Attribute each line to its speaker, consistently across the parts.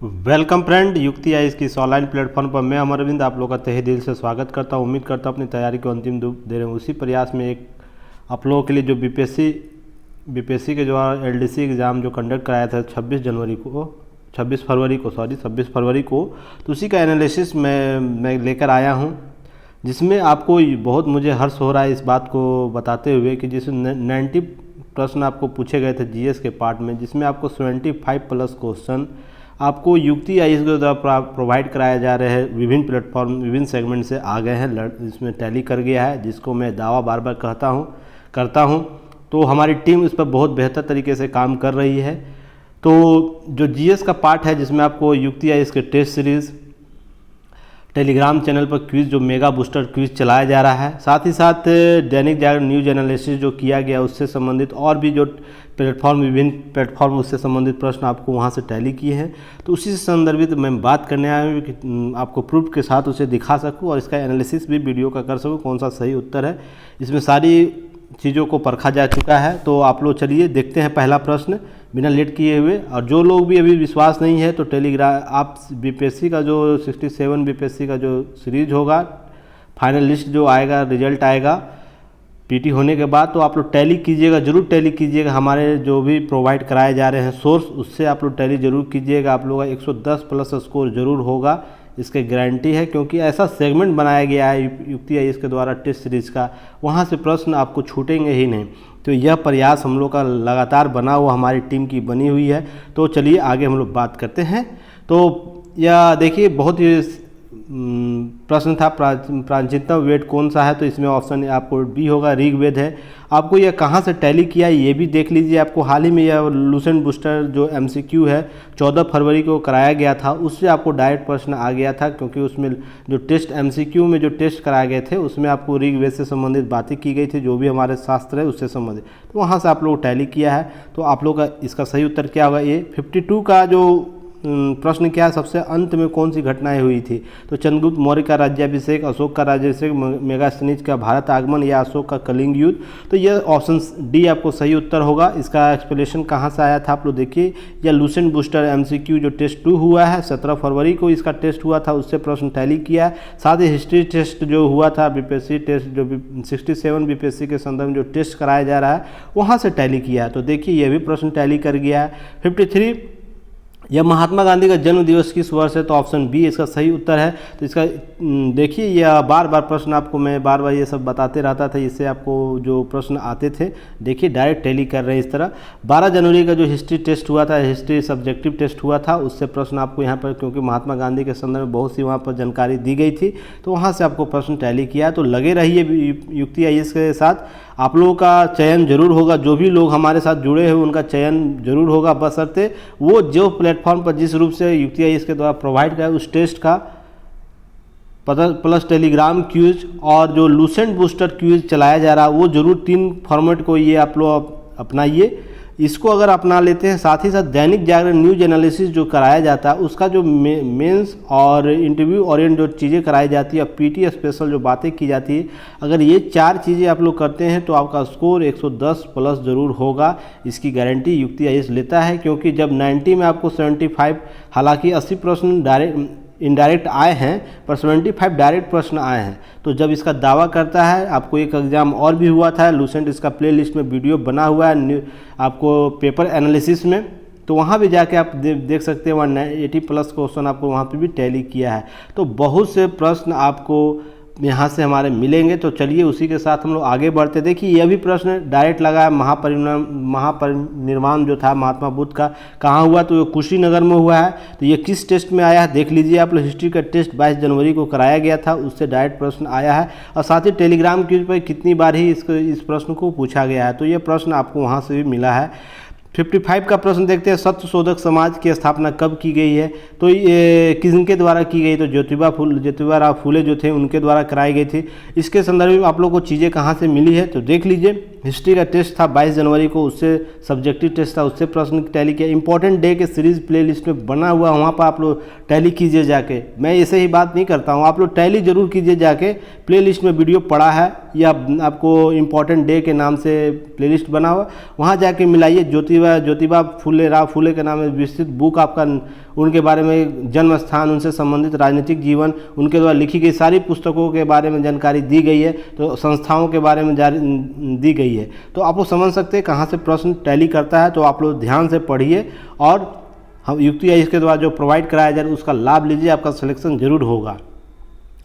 Speaker 1: Welcome friend, युक्ति IAS की इस ऑनलाइन प्लेटफॉर्म पर मैं अमरविंद आप लोग का तहे दिल से स्वागत करता हूं। उम्मीद करता हूं अपनी तैयारी को अंतिम रूप दे रहे हैं। उसी प्रयास में एक आप लोगों के लिए जो बीपीएससी के जो एलडीसी एग्ज़ाम जो कंडक्ट कराया था 26 फरवरी को, तो उसी का एनालिसिस मैं लेकर आया हूं, जिसमें आपको बहुत मुझे हर्ष हो रहा है इस बात को बताते हुए कि जिसमें 90 प्रश्न आपको पूछे गए थे जीएस के पार्ट में, जिसमें आपको 75 प्लस क्वेश्चन आपको युक्ति आईएएस के द्वारा प्रोवाइड कराया जा रहे हैं। विभिन्न प्लेटफॉर्म विभिन्न सेगमेंट से आ गए हैं, इसमें टैली कर गया है, जिसको मैं दावा बार बार करता हूं। तो हमारी टीम इस पर बहुत बेहतर तरीके से काम कर रही है। तो जो जीएस का पार्ट है, जिसमें आपको युक्ति आईएएस के टेस्ट सीरीज़ टेलीग्राम चैनल पर क्विज़ जो मेगा बूस्टर क्विज़ चलाया जा रहा है, साथ ही साथ दैनिक जागरण न्यूज एनालिसिस जो किया गया उससे संबंधित और भी जो विभिन्न प्लेटफॉर्म उससे संबंधित प्रश्न आपको वहां से टैली किए हैं। तो उसी से संदर्भित मैं बात करने आया हूँ कि आपको प्रूफ के साथ उसे दिखा सकूँ और इसका एनालिसिस भी वीडियो का कर सकूँ, कौन सा सही उत्तर है। इसमें सारी चीज़ों को परखा जा चुका है। तो आप लोग चलिए देखते हैं पहला प्रश्न बिना लेट किए हुए। और जो लोग भी अभी विश्वास नहीं है तो टेलीग्राम आप बीपीएससी का जो 67 बीपीएससी का जो सीरीज होगा, फाइनल लिस्ट जो आएगा, रिजल्ट आएगा पीटी होने के बाद, तो आप लोग टैली कीजिएगा, जरूर टैली कीजिएगा। हमारे जो भी प्रोवाइड कराए जा रहे हैं सोर्स, उससे आप लोग टैली जरूर कीजिएगा। आप लोगों का 110 प्लस स्कोर जरूर होगा, इसकी गारंटी है, क्योंकि ऐसा सेगमेंट बनाया गया है युक्ति आईएएस के द्वारा टेस्ट सीरीज़ का, वहाँ से प्रश्न आपको छूटेंगे ही नहीं। तो यह प्रयास हम लोग का लगातार बना हुआ हमारी टीम की बनी हुई है। तो चलिए आगे हम लोग बात करते हैं। तो यह देखिए बहुत ही प्रश्न था, प्राचीनतम वेद कौन सा है, तो इसमें ऑप्शन आपको बी होगा, ऋग्वेद है। आपको यह कहाँ से टैली किया है ये भी देख लीजिए। आपको हाल ही में यह लूसेंट बूस्टर जो एमसीक्यू है 14 फरवरी को कराया गया था, उससे आपको डायरेक्ट प्रश्न आ गया था, क्योंकि उसमें जो टेस्ट एमसीक्यू में जो टेस्ट कराए गए थे उसमें आपको ऋग्वेद से संबंधित बातें की गई थी, जो भी हमारे शास्त्र है उससे संबंधित। तो वहाँ से आप लोग टैली किया है। तो आप लोग का इसका सही उत्तर क्या होगा? ये 52 का जो प्रश्न क्या है, सबसे अंत में कौन सी घटनाएं हुई थी? तो चंद्रगुप्त मौर्य का राज्याभिषेक, अशोक का राज्याभिषेक, मेगास्थनीज का भारत आगमन या अशोक का कलिंग युद्ध। तो यह ऑप्शन डी आपको सही उत्तर होगा। इसका एक्सप्लेनेशन कहाँ से आया था आप लोग देखिए। यह लूसेंट बूस्टर एमसीक्यू जो टेस्ट 2 हुआ है, 17 फरवरी को इसका टेस्ट हुआ था, उससे प्रश्न टैली किया है। साथ ही हिस्ट्री टेस्ट जो हुआ था, बीपीएससी टेस्ट जो 67 बीपीएससी के संदर्भ में जो टेस्ट कराया जा रहा है, वहाँ से टैली किया है। तो देखिए यह भी प्रश्न टैली कर गया है। 53 यह महात्मा गांधी का जन्म दिवस किस वर्ष है? तो ऑप्शन बी इसका सही उत्तर है। तो इसका देखिए, यह बार बार प्रश्न आपको मैं बार बार ये सब बताते रहता था, इससे आपको जो प्रश्न आते थे देखिए डायरेक्ट टैली कर रहे हैं इस तरह। 12 जनवरी का जो हिस्ट्री टेस्ट हुआ था, हिस्ट्री सब्जेक्टिव टेस्ट हुआ था, उससे प्रश्न आपको यहाँ पर, क्योंकि महात्मा गांधी के संदर्भ में बहुत सी वहाँ पर जानकारी दी गई थी, तो वहाँ से आपको प्रश्न टैली किया। तो लगे रहिए युक्ति आईएएस के साथ, आप लोगों का चयन जरूर होगा। जो भी लोग हमारे साथ जुड़े हैं उनका चयन जरूर होगा, बशर्ते वो जो प्लेटफॉर्म पर जिस रूप से युक्ति आईएएस के द्वारा प्रोवाइड किया उस टेस्ट का प्लस टेलीग्राम क्यूज और जो लूसेंट बूस्टर क्यूज चलाया जा रहा है, वो जरूर 3 फॉर्मेट को ये आप लोग अपनाइए। इसको अगर अपना लेते हैं, साथ ही साथ दैनिक जागरण न्यूज एनालिसिस जो कराया जाता है उसका जो मेंस और इंटरव्यू ओरिएंट जो चीज़ें कराई जाती है, पीटी स्पेशल जो बातें की जाती है, अगर ये 4 चीज़ें आप लोग करते हैं तो आपका स्कोर 110 प्लस ज़रूर होगा। इसकी गारंटी युक्ति आईएएस लेता है, क्योंकि जब 90 में आपको 75, हालांकि 80 प्रश्न इनडायरेक्ट आए हैं, पर 75 डायरेक्ट प्रश्न आए हैं। तो जब इसका दावा करता है, आपको एक एग्जाम और भी हुआ था लूसेंट, इसका प्लेलिस्ट में वीडियो बना हुआ है आपको पेपर एनालिसिस में, तो वहाँ भी जाके आप देख सकते हैं। 180 प्लस क्वेश्चन आपको वहाँ पे भी टैली किया है। तो बहुत से प्रश्न आपको यहाँ से हमारे मिलेंगे। तो चलिए उसी के साथ हम लोग आगे बढ़ते। देखिए यह भी प्रश्न डायरेक्ट लगा है, महापरिनिर्वाण जो था महात्मा बुद्ध का कहाँ हुआ? तो ये कुशीनगर में हुआ है। तो ये किस टेस्ट में आया है देख लीजिए आप लोग। हिस्ट्री का टेस्ट 22 जनवरी को कराया गया था, उससे डायरेक्ट प्रश्न आया है। और साथ ही टेलीग्राम क्यूज पर कितनी बार ही इस प्रश्न को पूछा गया है, तो ये प्रश्न आपको वहाँ से भी मिला है। 55 का प्रश्न देखते हैं, सत्य शोधक समाज की स्थापना कब की गई है? तो ये किसके द्वारा की गई? तो ज्योतिबा फूले जो थे उनके द्वारा कराई गई थी। इसके संदर्भ में आप लोगों को चीज़ें कहाँ से मिली है तो देख लीजिए। हिस्ट्री का टेस्ट था 22 जनवरी को, उससे सब्जेक्टिव टेस्ट था, उससे प्रश्न टैली किया। इंपॉर्टेंट डे के सीरीज प्लेलिस्ट में बना हुआ, वहाँ पर आप लोग टैली कीजिए जाके। मैं ऐसे ही बात नहीं करता हूँ, आप लोग टैली जरूर कीजिए जाके। प्लेलिस्ट में वीडियो पड़ा है या आपको इंपॉर्टेंट डे के नाम से प्लेलिस्ट बना हुआ, वहाँ जाके मिलाइए। ज्योतिबा फुले राव फुले के नाम में विस्तृत बुक आपका उनके बारे में, जन्म स्थान, उनसे संबंधित राजनीतिक जीवन, उनके द्वारा लिखी गई सारी पुस्तकों के बारे में जानकारी दी गई है, तो संस्थाओं के बारे में दी गई है। तो आप लोग समझ सकते हैं कहाँ से प्रश्न टैली करता है। तो आप लोग ध्यान से पढ़िए और हम UCTIS के द्वारा जो प्रोवाइड कराया जाए उसका लाभ लीजिए, आपका सिलेक्शन जरूर होगा।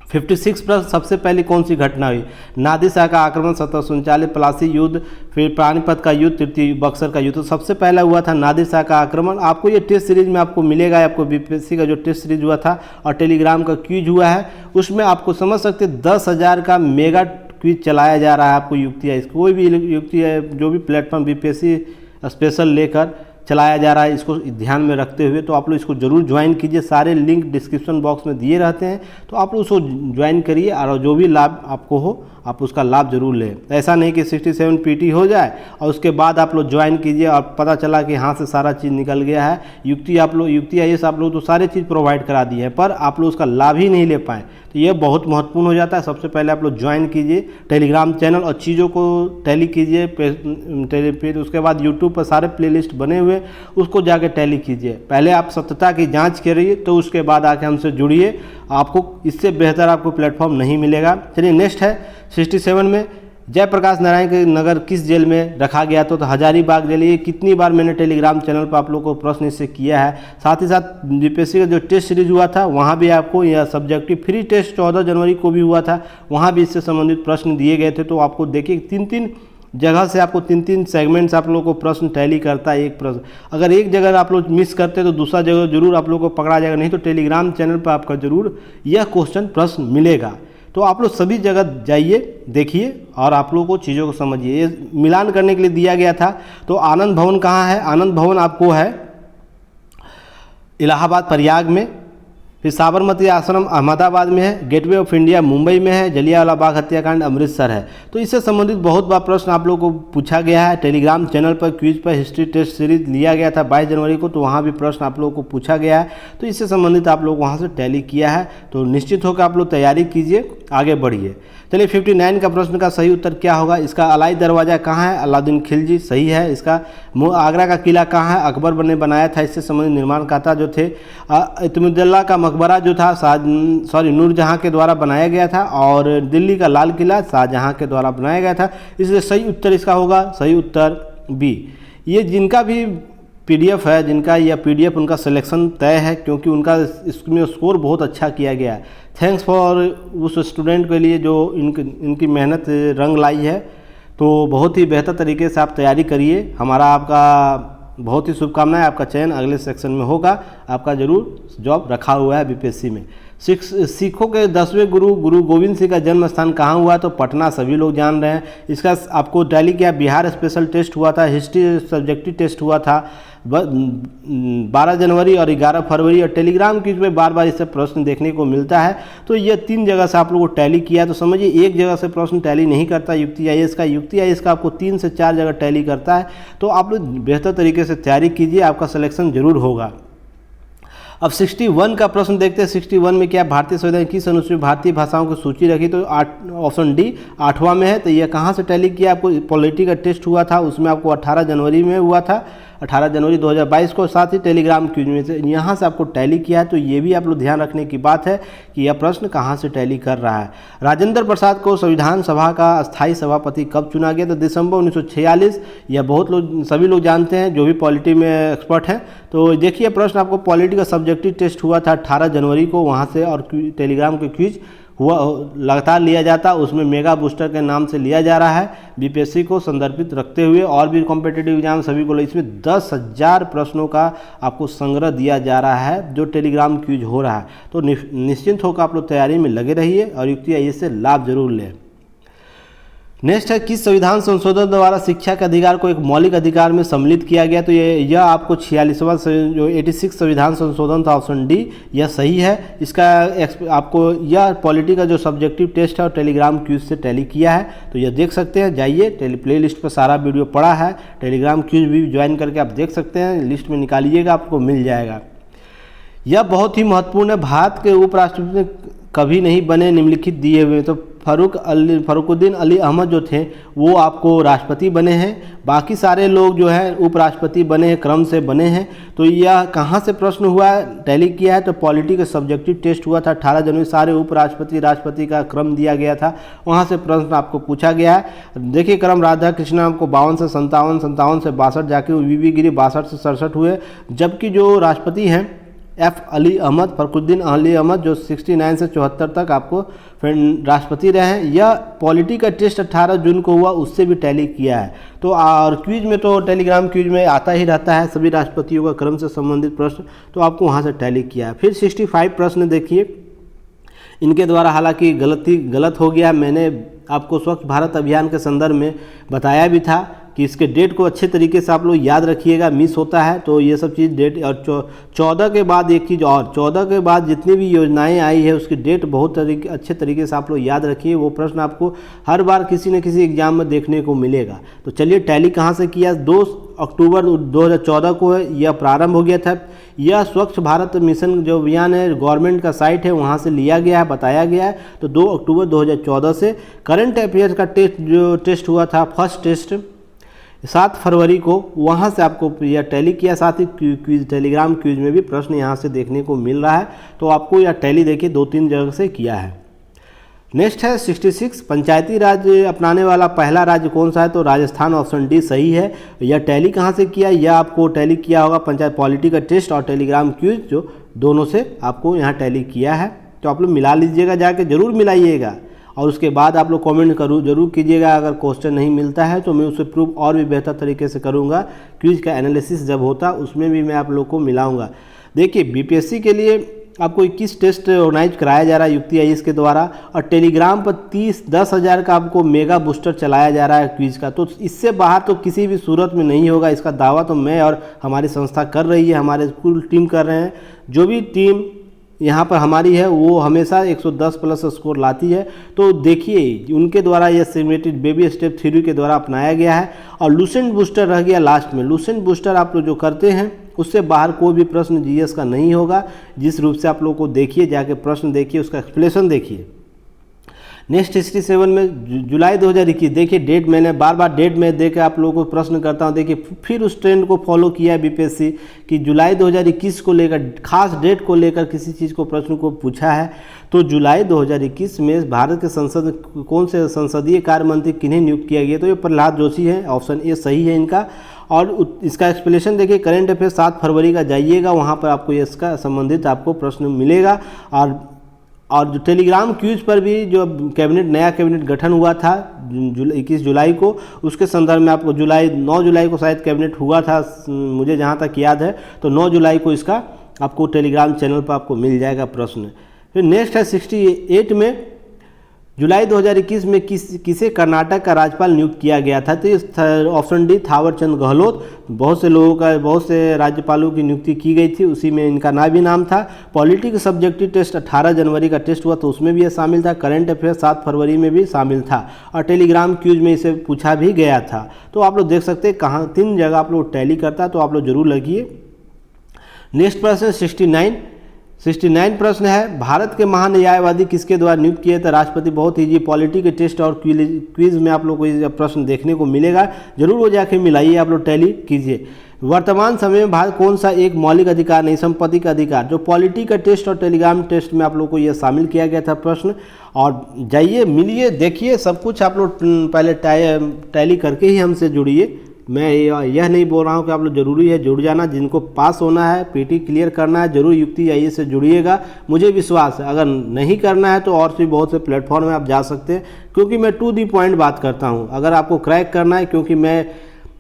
Speaker 1: 56 प्रश्न, सबसे पहले कौन सी घटना हुई? नादिर शाह का आक्रमण 1739, प्लासी युद्ध, फिर पानीपत का युद्ध, तृतीय बक्सर का युद्ध। तो सबसे पहला हुआ था नादिर शाह का आक्रमण। आपको ये टेस्ट सीरीज में आपको मिलेगा, आपको BPSC का जो टेस्ट सीरीज हुआ था और टेलीग्राम का क्विज हुआ है, उसमें आपको समझ सकते 10,000 का मेगा क्विज चलाया जा रहा है। आपको UCTIS कोई भी UCTIS जो भी प्लेटफॉर्म BPSC स्पेशल लेकर चलाया जा रहा है, इसको ध्यान में रखते हुए तो आप लोग इसको जरूर ज्वाइन कीजिए। सारे लिंक डिस्क्रिप्शन बॉक्स में दिए रहते हैं, तो आप लोग उसको ज्वाइन करिए और जो भी लाभ आपको हो आप उसका लाभ जरूर लें। ऐसा नहीं कि 67 PT हो जाए और उसके बाद आप लोग ज्वाइन कीजिए और पता चला कि हाथ से सारा चीज़ निकल गया है। UCTIS आप लोग तो सारी चीज़ प्रोवाइड करा दी है, पर आप लोग उसका लाभ ही नहीं ले पाए, तो ये बहुत महत्वपूर्ण हो जाता है। सबसे पहले आप लोग ज्वाइन कीजिए टेलीग्राम चैनल और चीज़ों को टैली कीजिए। फिर उसके बाद यूट्यूब पर सारे प्लेलिस्ट बने हुए, उसको जाके टैली कीजिए। पहले आप सत्यता की जांच करिए, तो उसके बाद आके हमसे जुड़िए। आपको इससे बेहतर आपको प्लेटफॉर्म नहीं मिलेगा। चलिए नेक्स्ट है 67 में जयप्रकाश नारायण के नगर किस जेल में रखा गया? तो हजारीबाग जेल। ये कितनी बार मैंने टेलीग्राम चैनल पर आप लोगों को प्रश्न इससे किया है। साथ ही साथ BPSC का जो टेस्ट सीरीज हुआ था वहाँ भी आपको यह सब्जेक्टिव फ्री टेस्ट 14 जनवरी को भी हुआ था, वहाँ भी इससे संबंधित प्रश्न दिए गए थे। तो आपको देखिए 3-3 जगह से आपको 3-3 सेगमेंट्स आप लोगों को प्रश्न टैली करता है एक प्रश्न। अगर एक जगह आप लोग मिस करते तो दूसरा जगह जरूर आप लोगों को पकड़ा जाएगा, नहीं तो टेलीग्राम चैनल पर आपका जरूर यह क्वेश्चन प्रश्न मिलेगा। तो आप लोग सभी जगह जाइए, देखिए और आप लोगों को चीज़ों को समझिए। ये मिलान करने के लिए दिया गया था। तो आनंद भवन कहाँ है? आनंद भवन आपको है इलाहाबाद प्रयाग में, फिर साबरमती आश्रम अहमदाबाद में है, गेटवे ऑफ इंडिया मुंबई में है, जलियांवाला बाग हत्याकांड अमृतसर है। तो इससे संबंधित बहुत बार प्रश्न आप लोगों को पूछा गया है। टेलीग्राम चैनल पर क्विज पर हिस्ट्री टेस्ट सीरीज लिया गया था 22 जनवरी को, तो वहाँ भी प्रश्न आप लोगों को पूछा गया है। तो इससे संबंधित आप लोग वहाँ से टैली किया है, तो निश्चित होकर आप लोग तैयारी कीजिए, आगे बढ़िए। चलिए 59 का प्रश्न का सही उत्तर क्या होगा? इसका अलाई दरवाज़ा कहाँ है? अलाउद्दीन खिलजी सही है। इसका आगरा का किला कहाँ है? अकबर ने बनाया था। इससे संबंधित निर्माणकर्ता जो थे इत्मीदुल्लाह का मकबरा जो था नूरजहाँ के द्वारा बनाया गया था, और दिल्ली का लाल किला शाहजहाँ के द्वारा बनाया गया था। इसलिए सही उत्तर इसका होगा सही उत्तर B। ये जिनका भी PDF है, जिनका यह PDF उनका सिलेक्शन तय है, क्योंकि उनका इसमें स्कोर बहुत अच्छा किया गया है। थैंक्स फॉर उस स्टूडेंट के लिए जो इनकी मेहनत रंग लाई है। तो बहुत ही बेहतर तरीके से आप तैयारी करिए। हमारा आपका बहुत ही शुभकामनाएं। आपका चयन अगले सेक्शन में होगा, आपका जरूर जॉब रखा हुआ है BPSC में। सिखों के 10वें गुरु गोविंद सिंह का जन्म स्थान कहाँ हुआ? तो पटना, सभी लोग जान रहे हैं। इसका आपको टैली किया, बिहार स्पेशल टेस्ट हुआ था, हिस्ट्री सब्जेक्टिव टेस्ट हुआ था 12 जनवरी और 11 फरवरी, और टेलीग्राम की पे बार बार इससे प्रश्न देखने को मिलता है। तो ये 3 जगह से आप लोगों को टैली किया है। तो समझिए एक जगह से प्रश्न टैली नहीं करता UCTIS का आपको 3 से 4 जगह टैली करता है। तो आप लोग बेहतर तरीके से तैयारी कीजिए, आपका सिलेक्शन जरूर होगा। अब 61 का प्रश्न देखते हैं। 61 में क्या? भारतीय संविधान किस अनुच्छेद में भारतीय भाषाओं की सूची रखी? तो ऑप्शन D 8वां में है। तो यह कहाँ से टैली किया? आपको पॉलिटी का टेस्ट हुआ था, उसमें आपको 18 जनवरी में हुआ था, 18 जनवरी 2022 को। साथ ही टेलीग्राम क्विज में से यहाँ से आपको टैली किया है। तो ये भी आप लोग ध्यान रखने की बात है कि यह प्रश्न कहाँ से टैली कर रहा है। राजेंद्र प्रसाद को संविधान सभा का अस्थायी सभापति कब चुना गया? तो दिसंबर 1946। यह बहुत लोग सभी लोग जानते हैं जो भी पॉलिटी में एक्सपर्ट हैं। तो देखिए प्रश्न आपको पॉलिटी का सब्जेक्टिव टेस्ट हुआ था 18 जनवरी को, वहाँ से, और टेलीग्राम के क्विज हुआ लगातार लिया जाता, उसमें मेगा बूस्टर के नाम से लिया जा रहा है BPSC को संदर्भित रखते हुए। और भी कॉम्पिटिटिव एग्जाम सभी को, इसमें 10,000 प्रश्नों का आपको संग्रह दिया जा रहा है जो टेलीग्राम क्विज हो रहा है। तो निश्चिंत होकर आप लोग तैयारी में लगे रहिए और UCTIS से लाभ जरूर लें। नेक्स्ट है किस संविधान संशोधन द्वारा शिक्षा के अधिकार को एक मौलिक अधिकार में सम्मिलित किया गया? तो यह आपको 46वां जो 86 संविधान संशोधन था, ऑप्शन D यह सही है। इसका आपको यह पॉलिटी का जो सब्जेक्टिव टेस्ट है और टेलीग्राम क्विज से टैली किया है। तो यह देख सकते हैं, जाइए प्ले लिस्ट पर सारा वीडियो पड़ा है, टेलीग्राम क्विज भी ज्वाइन करके आप देख सकते हैं, लिस्ट में निकालिएगा आपको मिल जाएगा। यह बहुत ही महत्वपूर्ण है। भारत के उपराष्ट्रपति कभी नहीं बने निम्नलिखित दिए हुए। तो फ़रुकुद्दीन अली अहमद जो थे वो आपको राष्ट्रपति बने हैं। बाकी सारे लोग जो है उपराष्ट्रपति बने हैं, क्रम से बने हैं। तो यह कहाँ से प्रश्न हुआ है, टैली किया है तो पॉलिटी का सब्जेक्टिव टेस्ट हुआ था 18 जनवरी। सारे उपराष्ट्रपति राष्ट्रपति का क्रम दिया गया था, वहाँ से प्रश्न आपको पूछा गया है। देखिए क्रम राधा कृष्णन आपको 52 से 57, 57 से 62, जाके वीवी गिरी 62 से 67 हुए। जबकि जो राष्ट्रपति हैं एफ अली अहमद, फ़रुकुद्दीन अली अहमद जो 69 से 74 तक आपको राष्ट्रपति रहे हैं। यह पॉलिटी का टेस्ट 18 जून को हुआ, उससे भी टैली किया है। तो और क्विज में तो टेलीग्राम क्विज में आता ही रहता है सभी राष्ट्रपतियों का क्रम से संबंधित प्रश्न, तो आपको वहाँ से टैली किया है। फिर 65 प्रश्न देखिए, इनके द्वारा हालांकि गलत हो गया। मैंने आपको स्वच्छ भारत अभियान के संदर्भ में बताया भी था कि इसके डेट को अच्छे तरीके से आप लोग याद रखिएगा, मिस होता है तो ये सब चीज़ डेट। और 14 के बाद एक चीज़ और, 14 के बाद जितनी भी योजनाएं आई है उसकी डेट बहुत अच्छे तरीके से आप लोग याद रखिए। वो प्रश्न आपको हर बार किसी न किसी एग्जाम में देखने को मिलेगा। तो चलिए टैली कहाँ से किया, 2 अक्टूबर 2014 को यह प्रारंभ हो गया था। यह स्वच्छ भारत मिशन जो अभियान है गवर्नमेंट का साइट है वहाँ से लिया गया है, बताया गया है। तो 2 अक्टूबर 2014 से करंट अफेयर्स का टेस्ट हुआ था, फर्स्ट टेस्ट 7 फरवरी को, वहाँ से आपको यह टैली किया। साथ ही क्विज, टेलीग्राम क्विज में भी प्रश्न यहाँ से देखने को मिल रहा है। तो आपको यह टैली देखिए 2-3 जगह से किया है। नेक्स्ट है 66, पंचायती राज अपनाने वाला पहला राज्य कौन सा है, तो राजस्थान, ऑप्शन डी सही है। यह टैली कहाँ से किया, यह आपको टैली किया होगा पंचायत पॉलिटी का टेस्ट और टेलीग्राम क्विज, जो दोनों से आपको यहाँ टैली किया है। तो आप लोग मिला लीजिएगा, जाके जरूर मिलाइएगा और उसके बाद आप लोग कमेंट जरूर कीजिएगा। अगर क्वेश्चन नहीं मिलता है तो मैं उसे प्रूव और भी बेहतर तरीके से करूँगा। क्विज का एनालिसिस जब होता उसमें भी मैं आप लोग को मिलाऊंगा। देखिए बीपीएससी के लिए आपको 21 टेस्ट ऑर्गेनाइज कराया जा रहा है युक्ति आईएएस के द्वारा, और टेलीग्राम पर 10,000 का आपको मेगा बूस्टर चलाया जा रहा है क्विज का। तो इससे बाहर तो किसी भी सूरत में नहीं होगा। इसका दावा तो मैं और हमारी संस्था कर रही है, हमारे स्कूल टीम कर रहे हैं। जो भी टीम यहाँ पर हमारी है वो हमेशा 110 प्लस स्कोर लाती है। तो देखिए उनके द्वारा यह सिमुलेटेड बेबी स्टेप थ्योरी के द्वारा अपनाया गया है। और लूसेंट बूस्टर रह गया लास्ट में। लूसेंट बूस्टर आप लोग जो करते हैं उससे बाहर कोई भी प्रश्न जीएस का नहीं होगा। जिस रूप से आप लोग को देखिए, जाके प्रश्न देखिए, उसका एक्सप्लेनेशन देखिए। नेक्स्ट 67 में जुलाई 2021, देखिए डेट मैंने बार डेट में देकर आप लोगों को प्रश्न करता हूं। देखिए फिर उस ट्रेंड को फॉलो किया है बीपीएससी कि जुलाई 2021 को लेकर, खास डेट को लेकर किसी चीज़ को प्रश्न को पूछा है। तो जुलाई 2021 में भारत के संसद कौन से संसदीय कार्य मंत्री किन्हें नियुक्त किया गया, तो ये प्रहलाद जोशी है, ऑप्शन ए सही है इनका। और इसका एक्सप्लेनेशन देखिए, करेंट अफेयर 7 फरवरी का जाइएगा, वहाँ पर आपको इसका संबंधित आपको प्रश्न मिलेगा। और जो टेलीग्राम क्यूज पर भी जो नया कैबिनेट गठन हुआ था 21 जुलाई को, उसके संदर्भ में आपको 9 जुलाई को शायद कैबिनेट हुआ था, मुझे जहाँ तक याद है। तो 9 जुलाई को इसका आपको टेलीग्राम चैनल पर आपको मिल जाएगा प्रश्न। फिर नेक्स्ट है 68 में जुलाई 2021 में किसे कर्नाटक का राज्यपाल नियुक्त किया गया था, तो ऑप्शन डी थावरचंद गहलोत। बहुत से राज्यपालों की नियुक्ति की गई थी, उसी में इनका भी नाम था। पॉलिटी का सब्जेक्टिव टेस्ट 18 जनवरी का टेस्ट हुआ तो उसमें भी यह शामिल था। करंट अफेयर 7 फरवरी में भी शामिल था और टेलीग्राम क्यूज में इसे पूछा भी गया था। तो आप लोग देख सकते हैं कहाँ 3 जगह आप लोग टैली करता है, तो आप लोग जरूर लगिए। नेक्स्ट प्रश्न 69 प्रश्न है, भारत के महान न्यायवादी किसके द्वारा नियुक्त किए थे राष्ट्रपति। बहुत ईजी, पॉलिटी के टेस्ट और क्विज में आप लोग को ये प्रश्न देखने को मिलेगा, जरूर वो जाके मिलाइए, आप लोग टैली कीजिए। वर्तमान समय में भारत कौन सा एक मौलिक अधिकार नहीं, संपत्ति का अधिकार, जो पॉलिटी का टेस्ट और टेलीग्राम टेस्ट में आप लोग को ये शामिल किया गया था प्रश्न। और जाइए मिलिए, देखिए सब कुछ आप लोग पहले टैली करके ही हमसे जुड़िए। मैं यह नहीं बोल रहा हूँ कि आप लोग जरूरी है जुड़ जाना। जिनको पास होना है, पीटी क्लियर करना है, जरूर युक्ति आईएएस से जुड़िएगा। मुझे विश्वास है, अगर नहीं करना है तो और भी बहुत से प्लेटफॉर्म में आप जा सकते हैं, क्योंकि मैं टू दी पॉइंट बात करता हूँ। अगर आपको क्रैक करना है, क्योंकि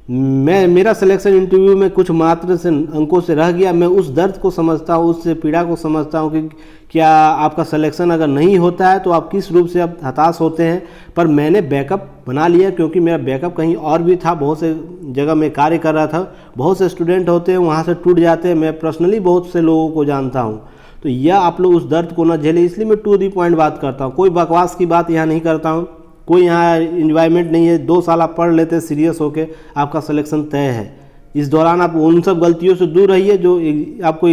Speaker 1: मेरा सिलेक्शन इंटरव्यू में कुछ मात्र से अंकों से रह गया, मैं उस दर्द को समझता हूँ, उस पीड़ा को समझता हूँ कि क्या आपका सिलेक्शन अगर नहीं होता है तो आप किस रूप से आप हताश होते हैं। पर मैंने बैकअप बना लिया, क्योंकि मेरा बैकअप कहीं और भी था, बहुत से जगह मैं कार्य कर रहा था। बहुत से स्टूडेंट होते हैं वहाँ से टूट जाते हैं, मैं पर्सनली बहुत से लोगों को जानता हूँ। तो यह आप लोग उस दर्द को ना झेले, इसलिए मैं टू दी पॉइंट बात करता हूँ। कोई बकवास की बात यहाँ नहीं करता हूँ, कोई यहाँ इन्जॉयमेंट नहीं है। 2 साल आप पढ़ लेते सीरियस होके, आपका सिलेक्शन तय है। इस दौरान आप उन सब गलतियों से दूर रहिए जो आपको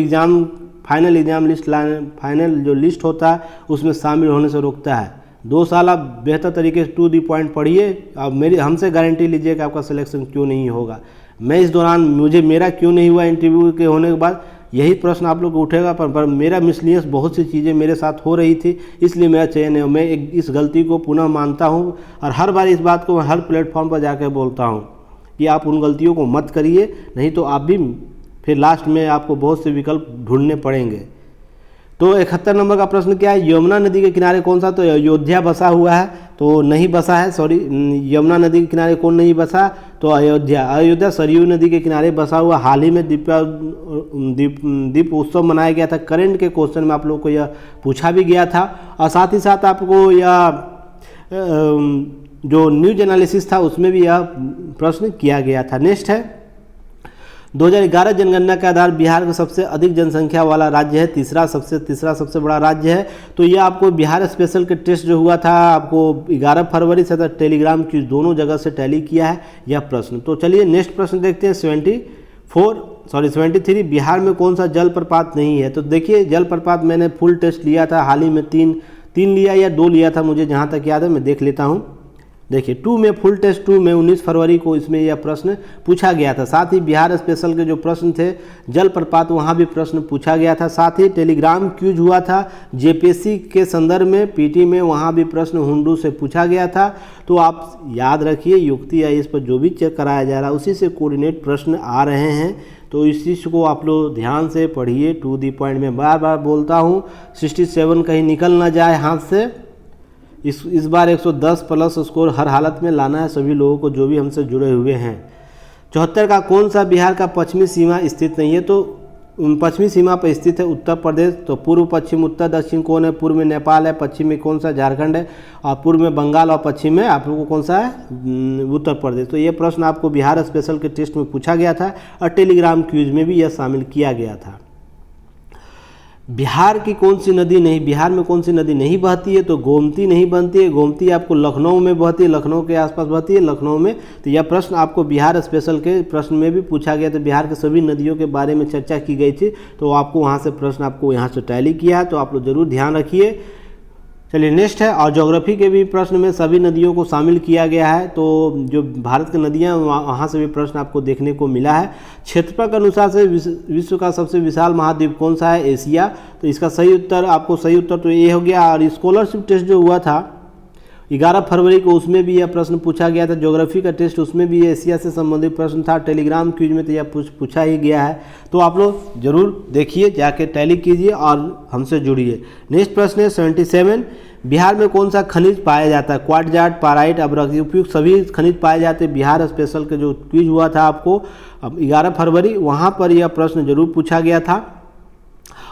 Speaker 1: फाइनल एग्जाम लिस्ट फाइनल जो लिस्ट होता है उसमें शामिल होने से रोकता है। 2 साल आप बेहतर तरीके से टू दी पॉइंट पढ़िए। अब मेरी हमसे गारंटी लीजिए कि आपका सिलेक्शन क्यों नहीं होगा। मैं इस दौरान मेरा क्यों नहीं हुआ इंटरव्यू के होने के बाद, यही प्रश्न आप लोग को उठेगा। पर मेरा मिसलिनियस बहुत सी चीज़ें मेरे साथ हो रही थी, इसलिए मेरा चयन है। मैं इस गलती को पुनः मानता हूँ और हर बार इस बात को मैं हर प्लेटफॉर्म पर जाकर बोलता हूँ कि आप उन गलतियों को मत करिए, नहीं तो आप भी फिर लास्ट में आपको बहुत से विकल्प ढूंढने पड़ेंगे। तो 71 नंबर का प्रश्न क्या है, यमुना नदी के किनारे कौन सा, तो अयोध्या बसा हुआ है, तो नहीं बसा है, सॉरी, यमुना नदी के किनारे कौन नहीं बसा, तो अयोध्या सरयू नदी के किनारे बसा हुआ। हाल ही में दीप उत्सव मनाया गया था। करंट के क्वेश्चन में आप लोगों को यह पूछा भी गया था और साथ ही साथ आपको यह जो न्यूज एनालिसिस था उसमें भी यह प्रश्न किया गया था। नेक्स्ट है 2011 जनगणना के आधार बिहार का सबसे अधिक जनसंख्या वाला राज्य है, तीसरा सबसे बड़ा राज्य है। तो ये आपको बिहार स्पेशल के टेस्ट जो हुआ था आपको 11 फरवरी से टेलीग्राम की दोनों जगह से टैली किया है यह प्रश्न। तो चलिए नेक्स्ट प्रश्न देखते हैं। 73 बिहार में कौन सा जलप्रपात नहीं है। तो देखिए जलप्रपात मैंने फुल टेस्ट लिया था हाल ही में, तीन लिया या 2 लिया था, मुझे जहाँ तक याद है मैं देख लेता हूँ। देखिए 2 में फुल टेस्ट 2 में 19 फरवरी को इसमें यह प्रश्न पूछा गया था। साथ ही बिहार स्पेशल के जो प्रश्न थे जलप्रपात वहाँ भी प्रश्न पूछा गया था। साथ ही टेलीग्राम क्यूज हुआ था जेपीएससी के संदर्भ में, पीटी में, वहाँ भी प्रश्न हुंडू से पूछा गया था। तो आप याद रखिए युक्ति आईएएस पर जो भी चेक कराया जा रहा है उसी से कोऑर्डिनेट प्रश्न आ रहे हैं। तो इस चीज़ को आप लोग ध्यान से पढ़िए। टू दी पॉइंट में बार बार बोलता हूँ, 67 कहीं निकल ना जाए हाथ से। इस बार 110 प्लस स्कोर हर हालत में लाना है सभी लोगों को जो भी हमसे जुड़े हुए हैं। 74 का कौन सा बिहार का पश्चिमी सीमा स्थित नहीं है। तो पश्चिमी सीमा पर स्थित है उत्तर प्रदेश। तो पूर्व, पश्चिम, उत्तर, दक्षिण कौन है, पूर्व में नेपाल है, पश्चिम में कौन सा झारखंड है, और पूर्व में बंगाल और पश्चिम में आप लोगों को कौन सा है, उत्तर प्रदेश। तो ये प्रश्न आपको बिहार स्पेशल के टेस्ट में पूछा गया था और टेलीग्राम क्यूज में भी यह शामिल किया गया था। बिहार की कौन सी नदी नहीं, बिहार में कौन सी नदी नहीं बहती है, तो गोमती नहीं बनती है। गोमती आपको लखनऊ में बहती है, लखनऊ के आसपास बहती है, लखनऊ में। तो यह प्रश्न आपको बिहार स्पेशल के प्रश्न में भी पूछा गया था। बिहार के सभी नदियों के बारे में चर्चा की गई थी, तो आपको वहाँ से प्रश्न आपको यहाँ से टैली किया है, तो आप लोग जरूर ध्यान रखिए। चलिए नेक्स्ट है, और ज्योग्राफी के भी प्रश्न में सभी नदियों को शामिल किया गया है। तो जो भारत की नदियाँ वहाँ से भी प्रश्न आपको देखने को मिला है। क्षेत्रफल के अनुसार से विश्व का सबसे विशाल महाद्वीप कौन सा है, एशिया। तो इसका सही उत्तर तो ये हो गया। और स्कॉलरशिप टेस्ट जो हुआ था 11 फरवरी को उसमें भी यह प्रश्न पूछा गया था। ज्योग्राफी का टेस्ट उसमें भी एशिया से संबंधित प्रश्न था। टेलीग्राम क्यूज में तो यह पूछा ही गया है। तो आप लोग जरूर देखिए, जाके टैली कीजिए और हमसे जुड़िए। नेक्स्ट प्रश्न है 77 बिहार में कौन सा खनिज पाया जाता है। क्वार्टजाइट, पाराइट, अब्रक, उपयुक्त सभी खनिज पाए जाते हैं। बिहार स्पेशल के जो क्विज हुआ था आपको 11 फरवरी, वहाँ पर यह प्रश्न जरूर पूछा गया था।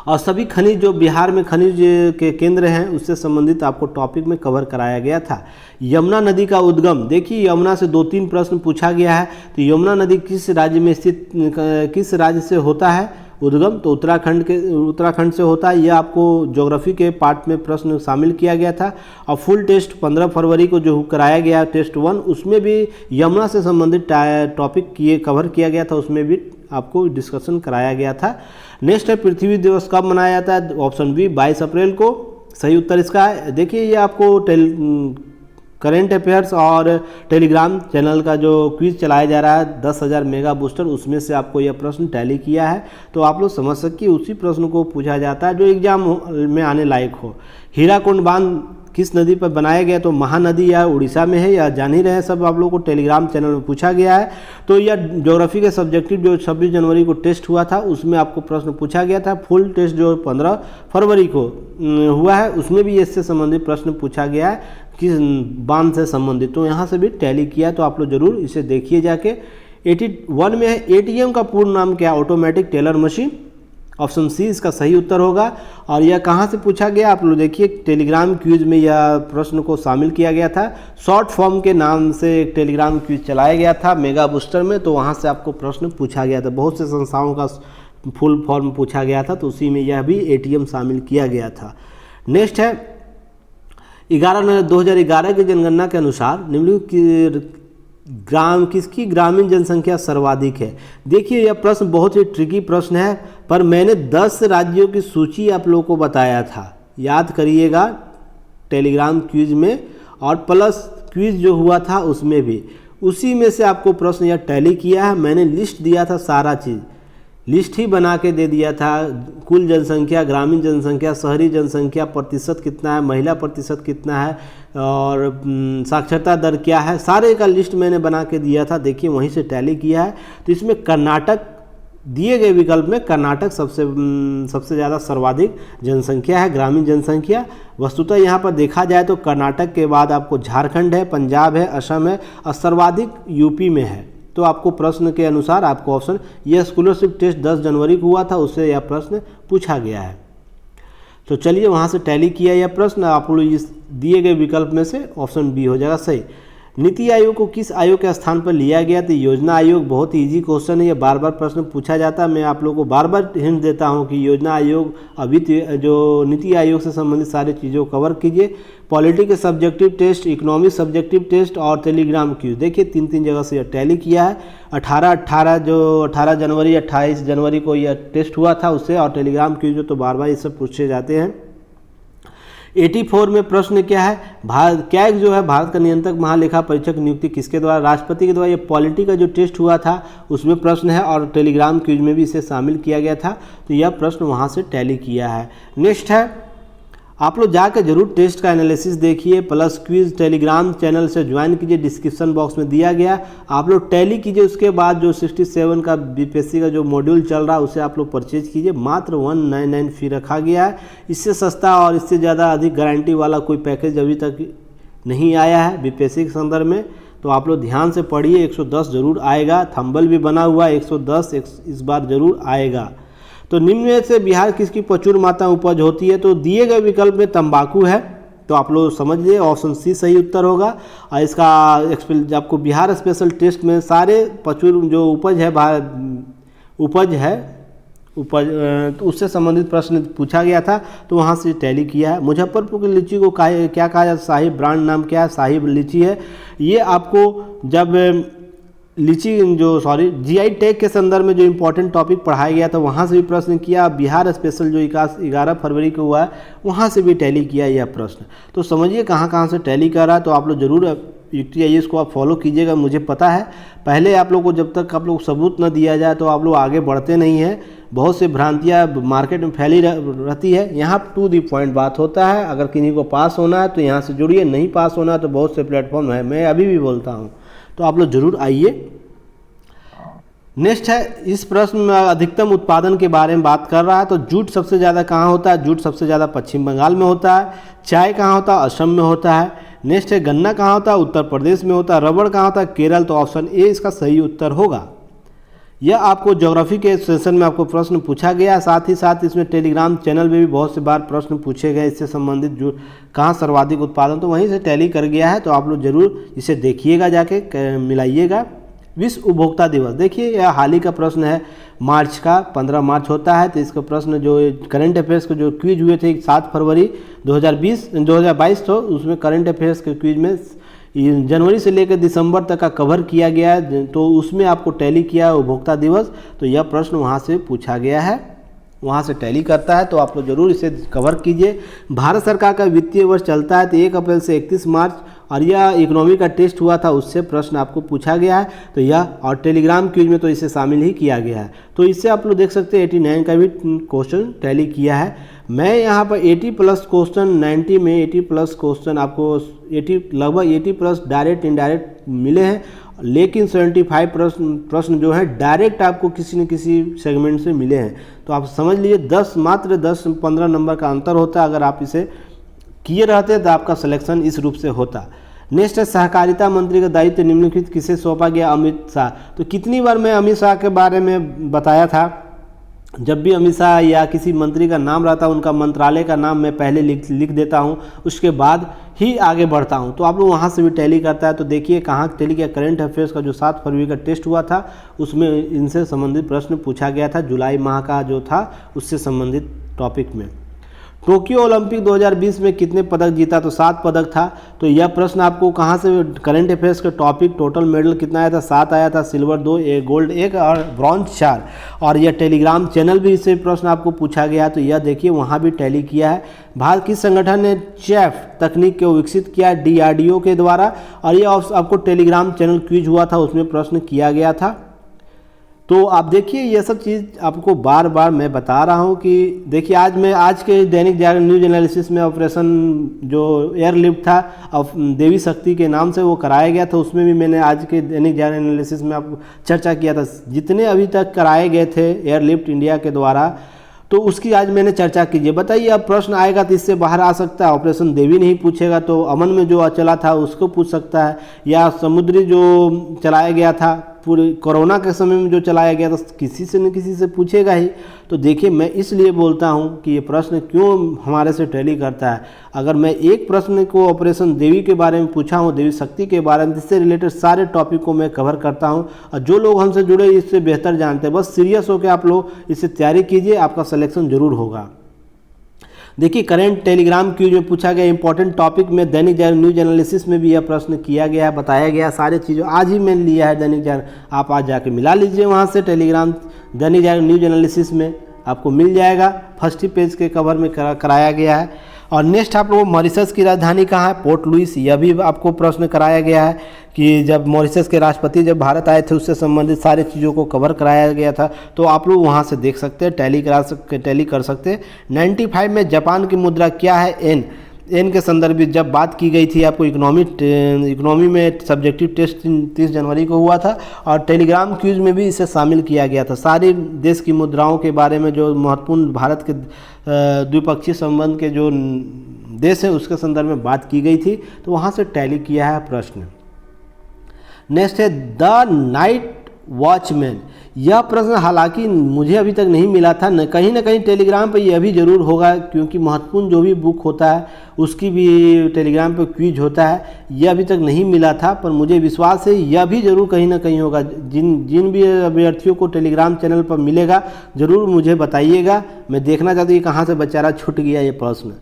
Speaker 1: और सभी खनिज जो बिहार में खनिज के केंद्र हैं उससे संबंधित आपको टॉपिक में कवर कराया गया था। यमुना नदी का उद्गम, देखिए यमुना से 2-3 प्रश्न पूछा गया है। तो यमुना नदी किस राज्य में स्थित, किस राज्य से होता है उद्गम, तो उत्तराखंड से होता है। यह आपको ज्योग्राफी के पार्ट में प्रश्न शामिल किया गया था। और फुल टेस्ट 15 फरवरी को जो कराया गया टेस्ट 1, उसमें भी यमुना से संबंधित टॉपिक कवर किया गया था, उसमें भी आपको डिस्कशन कराया गया था। नेक्स्ट है पृथ्वी दिवस कब मनाया जाता है। ऑप्शन बी 22 अप्रैल को सही उत्तर इसका है। देखिए ये आपको करेंट अफेयर्स और टेलीग्राम चैनल का जो क्विज चलाया जा रहा है 10,000 मेगा बूस्टर, उसमें से आपको यह प्रश्न टैली किया है। तो आप लोग समझ सकते उसी प्रश्न को पूछा जाता है जो एग्जाम में आने लायक हो। हीराकुंड बांध किस नदी पर बनाया गया, तो महानदी या उड़ीसा में है, या जान ही रहे हैं सब आप लोगों को, टेलीग्राम चैनल में पूछा गया है। तो यह ज्योग्राफी के सब्जेक्टिव जो 26 जनवरी को टेस्ट हुआ था उसमें आपको प्रश्न पूछा गया था। फुल टेस्ट जो 15 फरवरी को हुआ है उसमें भी इससे संबंधित प्रश्न पूछा गया है, किस बांध से संबंधित। तो यहाँ से भी टैली किया, तो आप लोग जरूर इसे देखिए जाके। 81 में है एटीएम का पूर्ण नाम क्या, automatic teller machine. Option C इसका सही उत्तर होगा। और यह कहाँ से पूछा गया आप लोग देखिए, टेलीग्राम क्यूज में यह प्रश्न को शामिल किया गया था। शॉर्ट फॉर्म के नाम से एक टेलीग्राम क्यूज चलाया गया था मेगा बूस्टर में, तो वहाँ से आपको प्रश्न पूछा गया था। बहुत से संस्थाओं का फुल फॉर्म पूछा गया था, तो उसी में यह भी एटीएम शामिल किया गया था। नेक्स्ट है 2011 की जनगणना के अनुसार निम्नलिखित किसकी ग्रामीण जनसंख्या सर्वाधिक है। देखिए यह प्रश्न बहुत ही ट्रिकी प्रश्न है, पर मैंने 10 राज्यों की सूची आप लोगों को बताया था, याद करिएगा। टेलीग्राम क्विज में और प्लस क्विज जो हुआ था उसमें भी, उसी में से आपको प्रश्न यह टैली किया है। मैंने लिस्ट दिया था, सारा चीज़ लिस्ट ही बना के दे दिया था। कुल जनसंख्या, ग्रामीण जनसंख्या, शहरी जनसंख्या, प्रतिशत कितना है, महिला प्रतिशत कितना है और साक्षरता दर क्या है, सारे का लिस्ट मैंने बना के दिया था। देखिए वहीं से टैली किया है। तो इसमें कर्नाटक दिए गए विकल्प में कर्नाटक सबसे ज़्यादा सर्वाधिक जनसंख्या है, ग्रामीण जनसंख्या। वस्तुतः यहाँ पर देखा जाए तो कर्नाटक के बाद आपको झारखंड है, पंजाब है, असम है और सर्वाधिक यूपी में है। तो आपको प्रश्न के अनुसार आपको ऑप्शन, यह स्कॉलरशिप टेस्ट 10 जनवरी को हुआ था, उससे यह प्रश्न पूछा गया है। तो चलिए वहाँ से टैली किया यह प्रश्न, आप लोग इस दिए गए विकल्प में से ऑप्शन बी हो जाएगा सही। नीति आयोग को किस आयोग के स्थान पर लिया गया? तो योजना आयोग। बहुत इजी क्वेश्चन है, ये बार बार प्रश्न पूछा जाता है। मैं आप लोगों को बार बार हिंट देता हूँ कि योजना आयोग, जो नीति आयोग से संबंधित सारी चीज़ों को कवर कीजिए। पॉलिटी के subjective test, economic subjective test और टेलीग्राम क्विज, देखिए 3 जगह से यह टैली किया है। 18 जनवरी 28 जनवरी को यह टेस्ट हुआ था उससे, और टेलीग्राम क्विज जो तो बार बार ये सब पूछे जाते हैं। 84 में प्रश्न क्या है? भारत कैग जो है, भारत का नियंत्रक महालेखा परीक्षक नियुक्ति किसके द्वारा? राष्ट्रपति के द्वारा। ये पॉलिटी का जो टेस्ट हुआ था उसमें प्रश्न है और टेलीग्राम क्विज में भी इसे शामिल किया गया था, तो यह प्रश्न वहाँ से टैली किया है। नेक्स्ट है, आप लोग जाकर जरूर टेस्ट का एनालिसिस देखिए, प्लस क्विज टेलीग्राम चैनल से ज्वाइन कीजिए, डिस्क्रिप्शन बॉक्स में दिया गया। आप लोग टैली कीजिए, उसके बाद जो 67 का बीपीएससी का जो मॉड्यूल चल रहा है उसे आप लोग परचेज कीजिए। मात्र 199 फी रखा गया है। इससे सस्ता और इससे ज़्यादा अधिक गारंटी वाला कोई पैकेज अभी तक नहीं आया है बीपीएससी के संदर्भ में। तो आप लोग ध्यान से पढ़िए, 110 जरूर आएगा। थंबल भी बना हुआ है, 110 इस बार जरूर आएगा। तो निम्न में से बिहार किसकी प्रचुर मात्रा उपज होती है? तो दिए गए विकल्प में तंबाकू है, तो आप लोग समझ लिए ऑप्शन सी सही उत्तर होगा। और इसका आपको बिहार स्पेशल टेस्ट में सारे प्रचुर जो उपज है तो उससे संबंधित प्रश्न पूछा गया था, तो वहाँ से टैली किया है। मुजफ्फरपुर की लीची को क्या कहा जाता है? साहिब, ब्रांड नाम क्या है? साहिब लीची है। ये आपको जब लीची जीआई टैग के संदर्भ में जो इम्पोर्टेंट टॉपिक पढ़ाया गया था वहाँ से भी प्रश्न किया। बिहार स्पेशल जो 11 फरवरी को हुआ है वहाँ से भी टैली किया यह प्रश्न। तो समझिए कहाँ से टैली कर रहा है। तो आप लोग जरूर UTIAS को आप फॉलो कीजिएगा। मुझे पता है पहले आप लोग को जब तक आप लोग सबूत न दिया जाए तो आप लोग आगे बढ़ते नहीं हैं। बहुत से भ्रांतियाँ मार्केट में फैली रहती है। यहाँ टू दी पॉइंट बात होता है। अगर किन्हीं को पास होना है तो यहाँ से जुड़िए, नहीं पास होना है तो बहुत से प्लेटफॉर्म है, मैं अभी भी बोलता हूँ, तो आप लोग जरूर आइए। नेक्स्ट है, इस प्रश्न में अधिकतम उत्पादन के बारे में बात कर रहा है। तो जूट सबसे ज़्यादा कहाँ होता है? जूट सबसे ज़्यादा पश्चिम बंगाल में होता है। चाय कहाँ होता है? असम में होता है। नेक्स्ट है, गन्ना कहाँ होता है? उत्तर प्रदेश में होता है। रबड़ कहाँ होता है? केरल। तो ऑप्शन ए इसका सही उत्तर होगा। यह आपको ज्योग्राफी के सेशन में आपको प्रश्न पूछा गया। साथ ही साथ इसमें टेलीग्राम चैनल में भी बहुत से बार प्रश्न पूछे गए इससे संबंधित, जो कहाँ सर्वाधिक उत्पादन, तो वहीं से टैली कर गया है। तो आप लोग जरूर इसे देखिएगा, जाके मिलाइएगा। विश्व उपभोक्ता दिवस, देखिए यह हाल ही का प्रश्न है, मार्च का 15 मार्च होता है। तो इसका प्रश्न जो करंट अफेयर्स के जो क्विज हुए थे 7 फरवरी 2022 तो उसमें करंट अफेयर्स के क्विज में जनवरी से लेकर दिसंबर तक का कवर किया गया है। तो उसमें आपको टैली किया उपभोक्ता दिवस, तो यह प्रश्न वहाँ से पूछा गया है, वहाँ से टैली करता है। तो आप लोग जरूर इसे कवर कीजिए। भारत सरकार का वित्तीय वर्ष चलता है तो 1 अप्रैल से 31 मार्च, और यह इकोनॉमी का टेस्ट हुआ था उससे प्रश्न आपको पूछा गया है। तो यह और टेलीग्राम क्विज में तो इसे शामिल ही किया गया है। तो इससे आप लोग देख सकते हैं 89 का भी क्वेश्चन टैली किया है। मैं यहाँ पर 80 प्लस क्वेश्चन, 90 में 80 प्लस क्वेश्चन आपको लगभग 80 प्लस डायरेक्ट इनडायरेक्ट मिले हैं, लेकिन 75 प्रश्न जो है डायरेक्ट आपको किसी न किसी सेगमेंट से मिले हैं। तो आप समझ लीजिए मात्र 10-15 नंबर का अंतर होता है। अगर आप इसे किए रहते तो आपका सिलेक्शन इस रूप से होता। नेक्स्ट है, सहकारिता मंत्री का दायित्व निम्नलिखित किसे सौंपा गया? अमित शाह। तो कितनी बार मैं अमित शाह के बारे में बताया था, जब भी अमित शाह या किसी मंत्री का नाम रहता है उनका मंत्रालय का नाम मैं पहले लिख देता हूं, उसके बाद ही आगे बढ़ता हूं। तो आप लोग वहां से भी टैली करता है। तो देखिए कहाँ टैली किया। करंट अफेयर्स का जो 7 फरवरी का टेस्ट हुआ था उसमें इनसे संबंधित प्रश्न पूछा गया था, जुलाई माह का जो था उससे संबंधित टॉपिक में। टोक्यो ओलंपिक 2020 में कितने पदक जीता, तो 7 पदक था। तो यह प्रश्न आपको कहाँ से, करंट अफेयर्स के टॉपिक, टोटल मेडल कितना आया था, 7 आया था, सिल्वर 2, गोल्ड 1 और ब्रॉन्ज 4। और यह टेलीग्राम चैनल भी इससे प्रश्न आपको पूछा गया, तो यह देखिए वहाँ भी टैली किया है। भारत किस संगठन ने चैफ तकनीक को विकसित किया, DRDO के द्वारा। और यह आपको टेलीग्राम चैनल क्विज हुआ था, उसमें प्रश्न किया गया था। तो आप देखिए ये सब चीज़ आपको बार बार मैं बता रहा हूँ कि देखिए आज के दैनिक जागरण न्यूज एनालिसिस में ऑपरेशन जो एयरलिफ्ट था देवी शक्ति के नाम से वो कराया गया था, उसमें भी मैंने आज के दैनिक जागरण एनालिसिस में आपको चर्चा किया था। जितने अभी तक कराए गए थे एयरलिफ्ट इंडिया के द्वारा, तो उसकी आज मैंने चर्चा कीजिए। बताइए अब प्रश्न आएगा तो इससे बाहर आ सकता है, ऑपरेशन देवी नहीं पूछेगा तो अमन में जो चला था उसको पूछ सकता है, या समुद्री जो चलाया गया था पूरे कोरोना के समय में जो चलाया गया था, किसी से न किसी से पूछेगा ही। तो देखिए मैं इसलिए बोलता हूं कि ये प्रश्न क्यों हमारे से टैली करता है। अगर मैं एक प्रश्न को ऑपरेशन देवी के बारे में पूछा हूं, देवी शक्ति के बारे में, इससे रिलेटेड सारे टॉपिक को मैं कवर करता हूं, और जो लोग हमसे जुड़े इससे बेहतर जानते हैं, बस सीरियस होकर आप लोग इससे तैयारी कीजिए, आपका सिलेक्शन जरूर होगा। देखिए करंट टेलीग्राम क्यूज में पूछा गया इंपॉर्टेंट टॉपिक में दैनिक जागरण न्यूज एनालिसिस में भी यह प्रश्न किया गया है, बताया गया सारे चीज़ों। आज ही मैंने लिया है दैनिक जागरण, आप आज जाके मिला लीजिए वहाँ से, Telegram Dainik Jagran news analysis में आपको मिल जाएगा, फर्स्ट ही पेज के कवर में कराया गया है। और नेक्स्ट आप लोग मॉरिशस की राजधानी कहाँ है, पोर्ट लुइस, यह भी आपको प्रश्न कराया गया है कि जब मॉरिशस के राष्ट्रपति जब भारत आए थे उससे संबंधित सारी चीज़ों को कवर कराया गया था, तो आप लोग वहाँ से देख सकते हैं, टैली कर सकते हैं। 95 में जापान की मुद्रा क्या है, एन के संदर्भ में जब बात की गई थी, आपको इकोनॉमी में सब्जेक्टिव टेस्ट 30 जनवरी को हुआ था, और टेलीग्राम क्यूज में भी इसे शामिल किया गया था। सारे देश की मुद्राओं के बारे में जो महत्वपूर्ण भारत के द्विपक्षीय संबंध के जो देश है उसके संदर्भ में बात की गई थी, तो वहाँ से टैली किया है प्रश्न। नेक्स्ट है द नाइट वॉचमैन, यह प्रश्न हालांकि मुझे अभी तक नहीं मिला था, न कहीं टेलीग्राम पर यह भी जरूर होगा, क्योंकि महत्वपूर्ण जो भी बुक होता है उसकी भी टेलीग्राम पर क्विज होता है। यह अभी तक नहीं मिला था, पर मुझे विश्वास है यह भी जरूर कहीं ना कहीं होगा। जिन भी अभ्यर्थियों को टेलीग्राम चैनल पर मिलेगा ज़रूर मुझे बताइएगा, मैं देखना चाहता हूँ कि कहाँ से बेचारा छूट गया ये प्रश्न।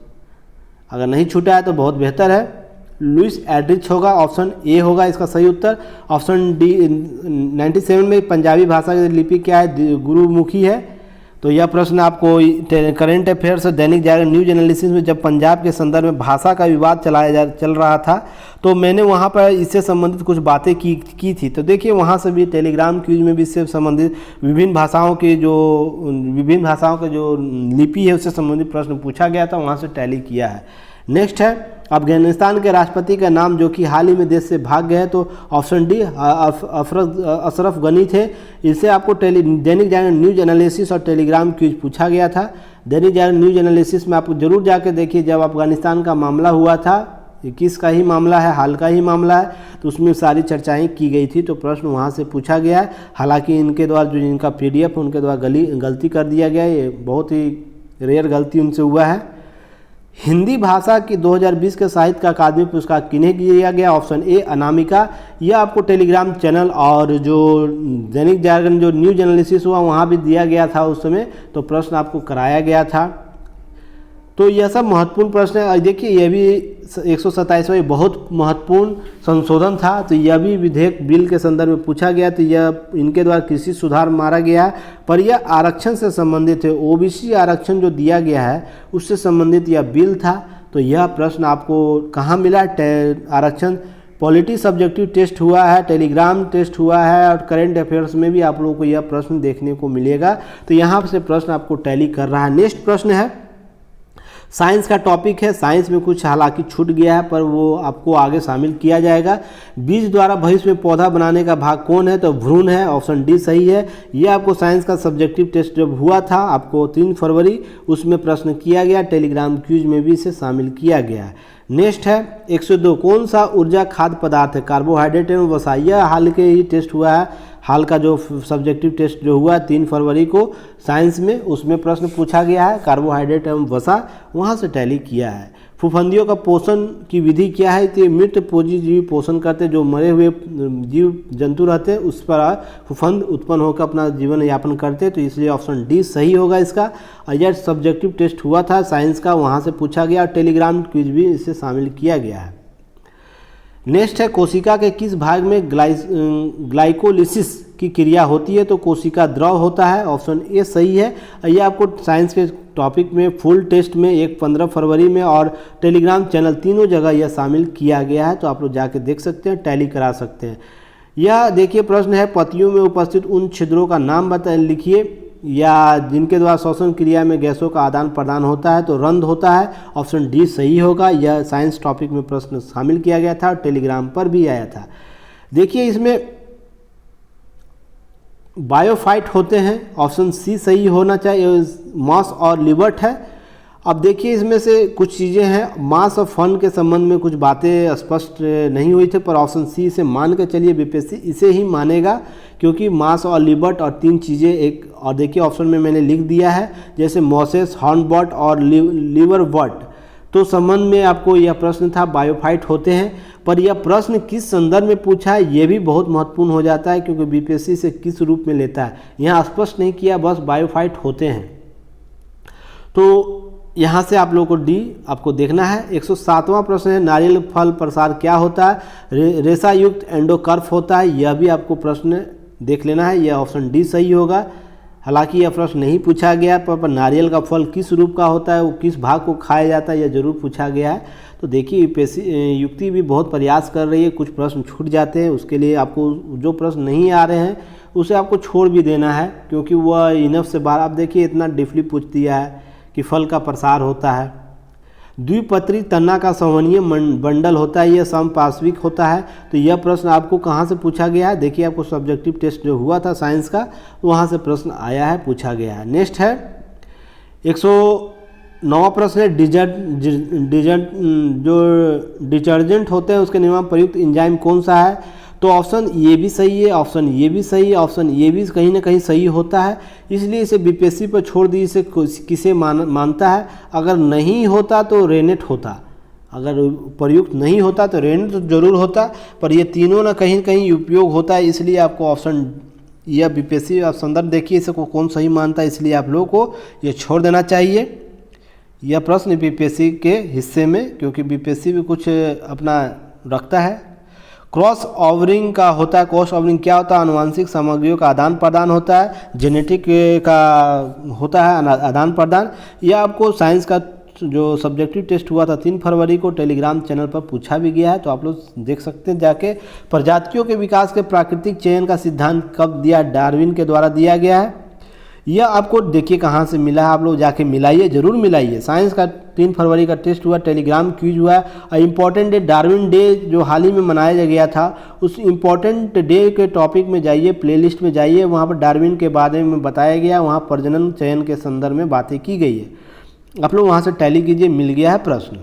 Speaker 1: अगर नहीं छूटा है तो बहुत बेहतर है। लुइस एड्रिच होगा, ऑप्शन ए होगा इसका सही उत्तर। ऑप्शन डी 97 में पंजाबी भाषा की लिपि क्या है, गुरुमुखी है। तो यह प्रश्न आपको करंट अफेयर्स और दैनिक जागरण न्यूज एनालिसिस में जब पंजाब के संदर्भ में भाषा का विवाद चल रहा था, तो मैंने वहाँ पर इससे संबंधित कुछ बातें की थी। तो देखिए वहाँ से भी टेलीग्राम क्यूज में भी इससे संबंधित विभिन्न भाषाओं के जो लिपि है उससे संबंधित प्रश्न पूछा गया था, वहाँ से टैली किया है। नेक्स्ट है अफगानिस्तान के राष्ट्रपति का नाम जो कि हाल ही में देश से भाग गए, तो ऑप्शन डी अशरफ गनी थे। इससे आपको दैनिक जागरण न्यूज एनालिसिस और टेलीग्राम क्यूज पूछा गया था। दैनिक जागरण न्यूज एनालिसिस में आप जरूर जाके देखिए, जब अफगानिस्तान का मामला हुआ था, 21 का ही मामला है, हाल का ही मामला है, तो उसमें सारी चर्चाएं की गई थी, तो प्रश्न वहाँ से पूछा गया है। हालांकि इनके द्वारा जो इनका PDF है उनके द्वारा गलती कर दिया गया, ये बहुत ही रेयर गलती उनसे हुआ है। हिंदी भाषा की 2020 के साहित्य का अकादमी पुरस्कार किन्हें दिया गया, ऑप्शन ए अनामिका। यह आपको टेलीग्राम चैनल और जो दैनिक जागरण जो न्यूज एनालिसिस हुआ वहाँ भी दिया गया था उस समय, तो प्रश्न आपको कराया गया था। तो यह सब महत्वपूर्ण प्रश्न है। देखिए यह भी 127वां बहुत महत्वपूर्ण संशोधन था, तो यह भी विधेयक बिल के संदर्भ में पूछा गया, तो यह इनके द्वारा कृषि सुधार मारा गया है, पर यह आरक्षण से संबंधित है। OBC आरक्षण जो दिया गया है उससे संबंधित यह बिल था। तो यह प्रश्न आपको कहाँ मिला, आरक्षण पॉलिटी सब्जेक्टिव टेस्ट हुआ है, टेलीग्राम टेस्ट हुआ है, और करंट अफेयर्स में भी आप लोगों को यह प्रश्न देखने को मिलेगा। तो यहाँ से प्रश्न आपको टैली कर रहा है। नेक्स्ट प्रश्न है साइंस का टॉपिक है। साइंस में कुछ हालांकि छूट गया है, पर वो आपको आगे शामिल किया जाएगा। बीज द्वारा भविष्य में पौधा बनाने का भाग कौन है, तो भ्रूण है, ऑप्शन डी सही है। ये आपको साइंस का सब्जेक्टिव टेस्ट जब हुआ था आपको 3 फरवरी, उसमें प्रश्न किया गया, टेलीग्राम क्यूज में भी इसे शामिल किया गया है। नेक्स्ट है 102 कौन सा ऊर्जा खाद्य पदार्थ है, कार्बोहाइड्रेट एवं वसा। यह हाल के ही टेस्ट हुआ है, हाल का जो सब्जेक्टिव टेस्ट जो हुआ 3 फरवरी को साइंस में, उसमें प्रश्न पूछा गया है कार्बोहाइड्रेट एवं वसा, वहाँ से टैली किया है। फफूंदियों का पोषण की विधि क्या है? तो ये मृत परजीवी पोषण करते, जो मरे हुए जीव जंतु रहते हैं उस पर फफूंद उत्पन्न होकर अपना जीवन यापन करते, तो इसलिए ऑप्शन डी सही होगा इसका। और यह सब्जेक्टिव टेस्ट हुआ था साइंस का, वहाँ से पूछा गया, और टेलीग्राम क्विज भी इसे शामिल किया गया है। नेक्स्ट है, कोशिका के किस भाग में ग्लाइकोलिसिस की क्रिया होती है? तो कोशिका द्रव होता है, ऑप्शन ए सही है। ये आपको साइंस के टॉपिक में फुल टेस्ट में 15 फरवरी में और टेलीग्राम चैनल तीनों जगह यह शामिल किया गया है, तो आप लोग जाके देख सकते हैं, टैली करा सकते हैं। यह देखिए प्रश्न है, पत्तियों में उपस्थित उन छिद्रों का नाम लिखिए या जिनके द्वारा श्वसन क्रिया में गैसों का आदान प्रदान होता है, तो रंध्र होता है, ऑप्शन डी सही होगा। यह साइंस टॉपिक में प्रश्न शामिल किया गया था और टेलीग्राम पर भी आया था। देखिए इसमें बायोफाइट होते हैं, ऑप्शन सी सही होना चाहिए, मास और लिबर्ट है। अब देखिए इसमें से कुछ चीज़ें हैं, मास और फन के संबंध में कुछ बातें स्पष्ट नहीं हुई थी, पर ऑप्शन सी इसे मान के चलिए, बीपीएससी इसे ही मानेगा, क्योंकि मास और लिबर्ट और 3 चीज़ें एक, और देखिए ऑप्शन में मैंने लिख दिया है, जैसे मोसेस, हॉर्नबर्ट और लिवरवर्ट, तो संबंध में आपको यह प्रश्न था, बायोफाइट होते हैं। पर यह प्रश्न किस संदर्भ में पूछा है ये भी बहुत महत्वपूर्ण हो जाता है, क्योंकि बीपीएससी से किस रूप में लेता है यहाँ स्पष्ट नहीं किया, बस बायोफाइट होते हैं। तो यहाँ से आप लोगों को डी आपको देखना है। 107वां प्रश्न है, नारियल फल प्रसार क्या होता है? रेशा युक्त एंडोकर्फ होता है, यह भी आपको प्रश्न देख लेना है, यह ऑप्शन डी सही होगा। हालांकि यह प्रश्न नहीं पूछा गया, पर नारियल का फल किस रूप का होता है, वो किस भाग को खाया जाता है, यह जरूर पूछा गया है। तो देखिए युक्ति भी बहुत प्रयास कर रही है, कुछ प्रश्न छूट जाते हैं, उसके लिए आपको जो प्रश्न नहीं आ रहे हैं उसे आपको छोड़ भी देना है, क्योंकि वह इनफ से बाहर। आप देखिए इतना डिफली पूछ दिया है कि फल का प्रसार होता है। द्विपत्री तना का संवहनीय बंडल होता है, यह समपार्श्विक होता है, तो यह प्रश्न आपको कहाँ से पूछा गया है? देखिए आपको सब्जेक्टिव टेस्ट जो हुआ था साइंस का, वहाँ से प्रश्न आया है, पूछा गया है। नेक्स्ट है 109वां प्रश्न है, जो डिटर्जेंट होते हैं उसके निर्माण प्रयुक्त एंजाइम कौन सा है? तो ऑप्शन ये भी सही है, ऑप्शन ये भी सही है, ऑप्शन ये भी कहीं ना कहीं सही होता है, इसलिए इसे बीपीएससी पर छोड़ दी। इसे किसे मानता है? अगर नहीं होता तो रेनेट होता, अगर प्रयुक्त नहीं होता तो रेनेट तो जरूर होता, पर ये तीनों ना कहीं कहीं उपयोग होता है, इसलिए आपको ऑप्शन यह बीपीएससी आप संदर्भ देखिए इसे को कौन सही मानता है, इसलिए आप लोगों को ये छोड़ देना चाहिए यह प्रश्न बीपीएससी के हिस्से में, क्योंकि बीपीएससी भी कुछ अपना रखता है। क्रॉस ओवरिंग का होता है, क्रॉस ओवरिंग क्या होता है? आनुवांशिक सामग्रियों का आदान प्रदान होता है, जेनेटिक का होता है आदान प्रदान। यह आपको साइंस का जो सब्जेक्टिव टेस्ट हुआ था 3 फरवरी को टेलीग्राम चैनल पर पूछा भी गया है, तो आप लोग देख सकते हैं जाके। प्रजातियों के विकास के प्राकृतिक चयन का सिद्धांत कब दिया? डार्विन के द्वारा दिया गया है। यह आपको देखिए कहाँ से मिला है, आप लोग जाके मिलाइए, जरूर मिलाइए। साइंस का 3 फरवरी का टेस्ट हुआ, टेलीग्राम क्विज हुआ और इम्पॉर्टेंट डे डार्विन डे जो हाल ही में मनाया गया था, उस इम्पॉर्टेंट डे के टॉपिक में जाइए, प्लेलिस्ट में जाइए, वहाँ पर डार्विन के बारे में बताया गया, वहाँ प्रजनन चयन के संदर्भ में बातें की गई है, आप लोग वहाँ से टैली कीजिए, मिल गया है प्रश्न।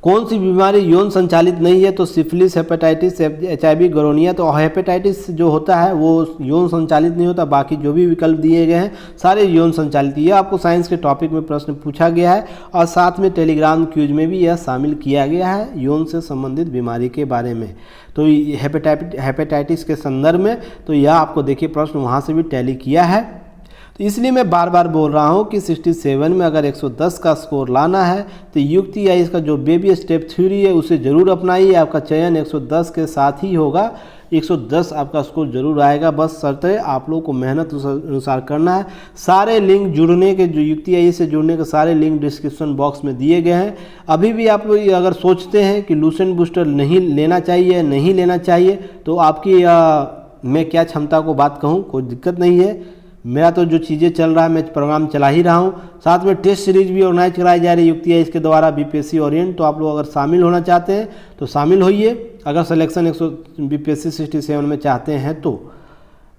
Speaker 1: कौन सी बीमारी यौन संचालित नहीं है? तो सिफिलिस, हेपेटाइटिस, HIV, गोनोरिया। तो हेपेटाइटिस जो होता है वो यौन संचालित नहीं होता, बाकी जो भी विकल्प दिए गए हैं सारे यौन संचालित। यह आपको साइंस के टॉपिक में प्रश्न पूछा गया है और साथ में टेलीग्राम क्विज में भी यह शामिल किया गया है यौन से संबंधित बीमारी के बारे में। तो हेपेटाइटिस के संदर्भ में तो यह आपको देखिए प्रश्न वहाँ से भी टैली किया है। तो इसलिए मैं बार बार बोल रहा हूँ कि 67 में अगर 110 का स्कोर लाना है तो युक्ति या इसका जो बेबी स्टेप थ्योरी है उसे ज़रूर अपनाइए। आपका चयन 110 के साथ ही होगा, 110 आपका स्कोर जरूर आएगा, बस शर्त है आप लोगों को मेहनत अनुसार करना है। सारे लिंक जुड़ने के, जो युक्ति आई से जुड़ने के सारे लिंक डिस्क्रिप्शन बॉक्स में दिए गए हैं। अभी भी आप अगर सोचते हैं कि लूसेंट बूस्टर नहीं लेना चाहिए तो आपकी मैं क्या क्षमता को बात कहूँ, कोई दिक्कत नहीं है। मेरा तो जो चीज़ें चल रहा है मैं प्रोग्राम चला ही रहा हूँ, साथ में टेस्ट सीरीज भी ऑर्गेनाइज कराई जा रही है युक्ति इसके द्वारा बीपीएससी ओरिएंट। तो आप लोग अगर शामिल होना चाहते हैं तो शामिल होइए, अगर सिलेक्शन बीपीएससी 67 में चाहते हैं तो।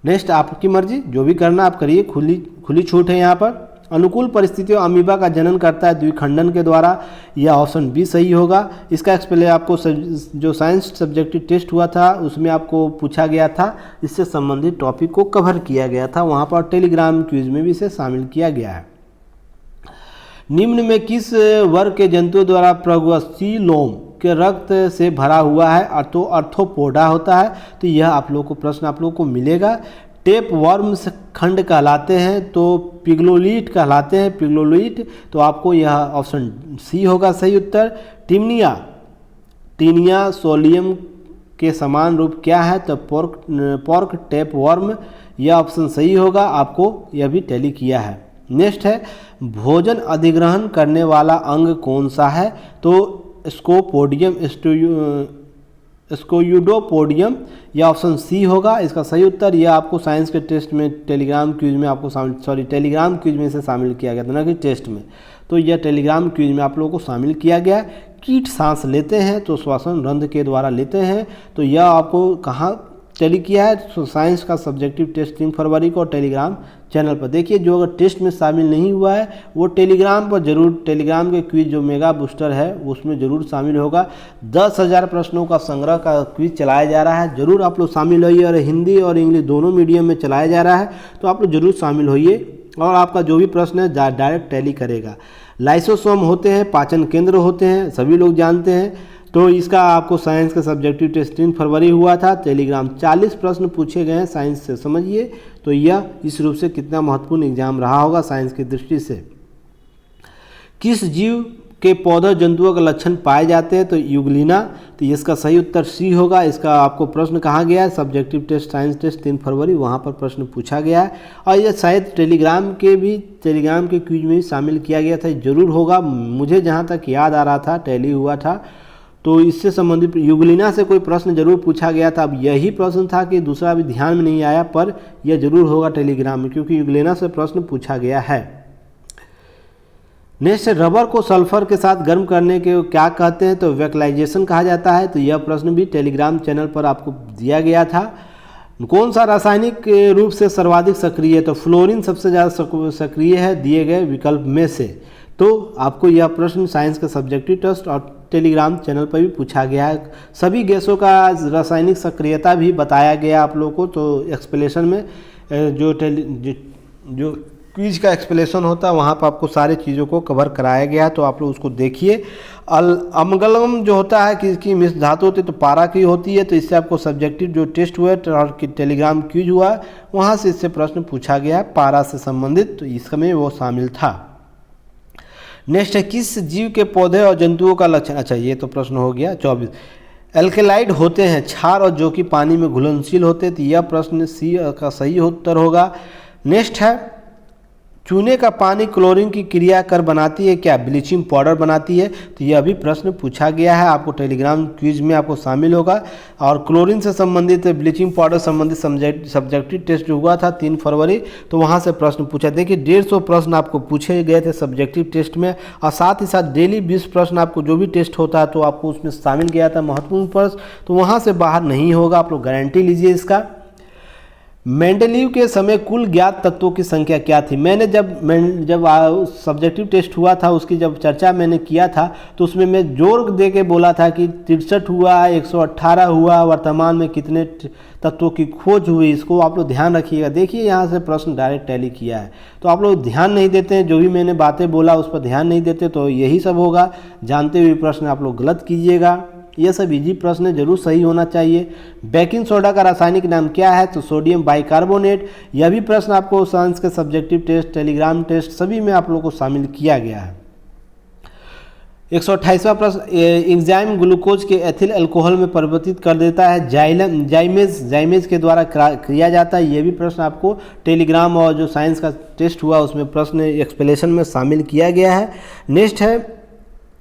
Speaker 1: नेक्स्ट आपकी मर्जी, जो भी करना आप करिए, खुली छूट है यहाँ पर। अनुकूल परिस्थितियों अमीबा का जनन करता है द्विखंडन के द्वारा, यह ऑप्शन बी सही होगा। इसका एक्सप्लेन आपको जो साइंस सब्जेक्टिव टेस्ट हुआ था उसमें आपको पूछा गया था, इससे संबंधित टॉपिक को कवर किया गया था वहाँ पर, टेलीग्राम क्विज में भी इसे शामिल किया गया है। निम्न में किस वर्ग के जंतुओं द्वारा प्रगवशीलोम के रक्त से भरा हुआ है? तो अर्थोपोडा होता है। तो यह आप लोगों को प्रश्न आप लोगों को मिलेगा। टेप वर्म्स खंड कहलाते हैं तो पिग्लोलीट कहलाते हैं, पिग्लोलीट। तो आपको यह ऑप्शन सी होगा सही उत्तर। टीनिया सोलियम के समान रूप क्या है? तो पोर्क टेप वर्म, यह ऑप्शन सही होगा। आपको यह भी टैली किया है। नेक्स्ट है भोजन अधिग्रहण करने वाला अंग कौन सा है? तो स्कोपोडियम स्कोयूडोपोडियम, यह ऑप्शन सी होगा इसका सही उत्तर। यह आपको साइंस के टेस्ट में टेलीग्राम क्विज में आपको टेलीग्राम क्विज में से शामिल किया गया था, ना कि टेस्ट में। तो यह टेलीग्राम क्विज में आप लोगों को शामिल किया गया। कीट सांस लेते हैं तो श्वसन रंध्र के द्वारा लेते हैं। तो यह आपको कहाँ टैली किया है? तो साइंस का सब्जेक्टिव टेस्ट 3 फरवरी को टेलीग्राम चैनल पर। देखिए जो अगर टेस्ट में शामिल नहीं हुआ है वो टेलीग्राम पर जरूर, टेलीग्राम के क्विज जो मेगा बूस्टर है उसमें जरूर शामिल होगा। 10,000 प्रश्नों का संग्रह का क्विज चलाया जा रहा है, जरूर आप लोग शामिल होइए। और हिंदी और इंग्लिश दोनों मीडियम में चलाया जा रहा है, तो आप लोग जरूर शामिल होइए और आपका जो भी प्रश्न है डायरेक्ट टैली करेगा। लाइसोसोम होते हैं, पाचन केंद्र होते हैं, सभी लोग जानते हैं। तो इसका आपको साइंस का सब्जेक्टिव टेस्ट 3 फरवरी हुआ था। टेलीग्राम 40 प्रश्न पूछे गए हैं साइंस से, समझिए। तो यह इस रूप से कितना महत्वपूर्ण एग्जाम रहा होगा साइंस की दृष्टि से। किस जीव के पौधा जंतुओं के लक्षण पाए जाते हैं? तो यूग्लिना। तो इसका सही उत्तर सी होगा। इसका आपको प्रश्न कहाँ गया है? सब्जेक्टिव टेस्ट साइंस टेस्ट 3 फरवरी, वहाँ पर प्रश्न पूछा गया है। और यह शायद टेलीग्राम के क्विज में शामिल किया गया था, जरूर होगा। मुझे जहाँ तक याद आ रहा था टैली हुआ था, तो इससे संबंधित यूग्लिना से कोई प्रश्न जरूर पूछा गया था। अब यही प्रश्न था कि दूसरा अभी ध्यान में नहीं आया, पर यह जरूर होगा टेलीग्राम में, क्योंकि यूग्लिना से प्रश्न पूछा गया है। नेक्स्ट, रबर को सल्फर के साथ गर्म करने के क्या कहते हैं? तो वैक्लाइजेशन कहा जाता है। तो यह प्रश्न भी टेलीग्राम चैनल पर आपको दिया गया था। कौन सा रासायनिक रूप से सर्वाधिक सक्रिय है? तो फ्लोरीन सबसे ज़्यादा सक्रिय है दिए गए विकल्प में से। तो आपको यह प्रश्न साइंस का सब्जेक्टिव टेस्ट और टेलीग्राम चैनल पर भी पूछा गया है। सभी गैसों का रासायनिक सक्रियता भी बताया गया आप लोगों को। तो एक्सप्लेनेशन में जो क्विज का एक्सप्लेनेशन होता है वहाँ पर आपको सारी चीज़ों को कवर कराया गया है, तो आप लोग उसको देखिए। अमगलम जो होता है किसकी मिश्र धातु होती है? तो पारा की होती है। तो इससे आपको सब्जेक्टिव जो टेस्ट हुआ और टेलीग्राम क्विज हुआ वहाँ से इससे प्रश्न पूछा गया है पारा से संबंधित, तो इसमें वो शामिल था। नेक्स्ट है किस जीव के पौधे और जंतुओं का लक्षण? अच्छा, ये तो प्रश्न हो गया 24। एल्केलाइड होते हैं क्षार और जो कि पानी में घुलनशील होते हैं। तो यह प्रश्न सी का सही उत्तर होगा। नेक्स्ट है चूने का पानी क्लोरीन की क्रिया कर बनाती है क्या? ब्लीचिंग पाउडर बनाती है। तो यह भी प्रश्न पूछा गया है, आपको टेलीग्राम क्विज में आपको शामिल होगा। और क्लोरीन से संबंधित ब्लीचिंग पाउडर संबंधित सब्जेक्टिव टेस्ट जो हुआ था 3 फरवरी, तो वहाँ से प्रश्न पूछा। देखिए 150 प्रश्न आपको पूछे गए थे सब्जेक्टिव टेस्ट में, और साथ ही साथ डेली 20 प्रश्न आपको जो भी टेस्ट होता है तो आपको उसमें शामिल किया था महत्वपूर्ण प्रश्न, तो वहाँ से बाहर नहीं होगा। आप लोग गारंटी लीजिए इसका। मेंडेलीव के समय कुल ज्ञात तत्वों की संख्या क्या थी? मैंने जब सब्जेक्टिव टेस्ट हुआ था उसकी जब चर्चा मैंने किया था तो उसमें मैं जोर दे के बोला था कि 63 हुआ, 118 हुआ, वर्तमान में कितने तत्वों की खोज हुई, इसको आप लोग ध्यान रखिएगा। देखिए यहाँ से प्रश्न डायरेक्ट टैली किया है, तो आप लोग ध्यान नहीं देते हैं, जो भी मैंने बातें बोला उस पर ध्यान नहीं देते, तो यही सब होगा। जानते हुए प्रश्न आप लोग गलत कीजिएगा। ये सब इजी प्रश्न जरूर सही होना चाहिए। बेकिंग सोडा का रासायनिक नाम क्या है? तो सोडियम बाइकार्बोनेट। यह भी प्रश्न आपको साइंस के सब्जेक्टिव टेस्ट, टेलीग्राम टेस्ट सभी में आप लोगों को शामिल किया गया है। 128वां प्रश्न, एंजाइम ग्लूकोज के एथिल अल्कोहल में परिवर्तित कर देता है, जाइमेज के द्वारा किया जाता है। ये भी प्रश्न आपको टेलीग्राम और जो साइंस का टेस्ट हुआ उसमें प्रश्न एक्सप्लेनेशन में शामिल किया गया है। नेक्स्ट है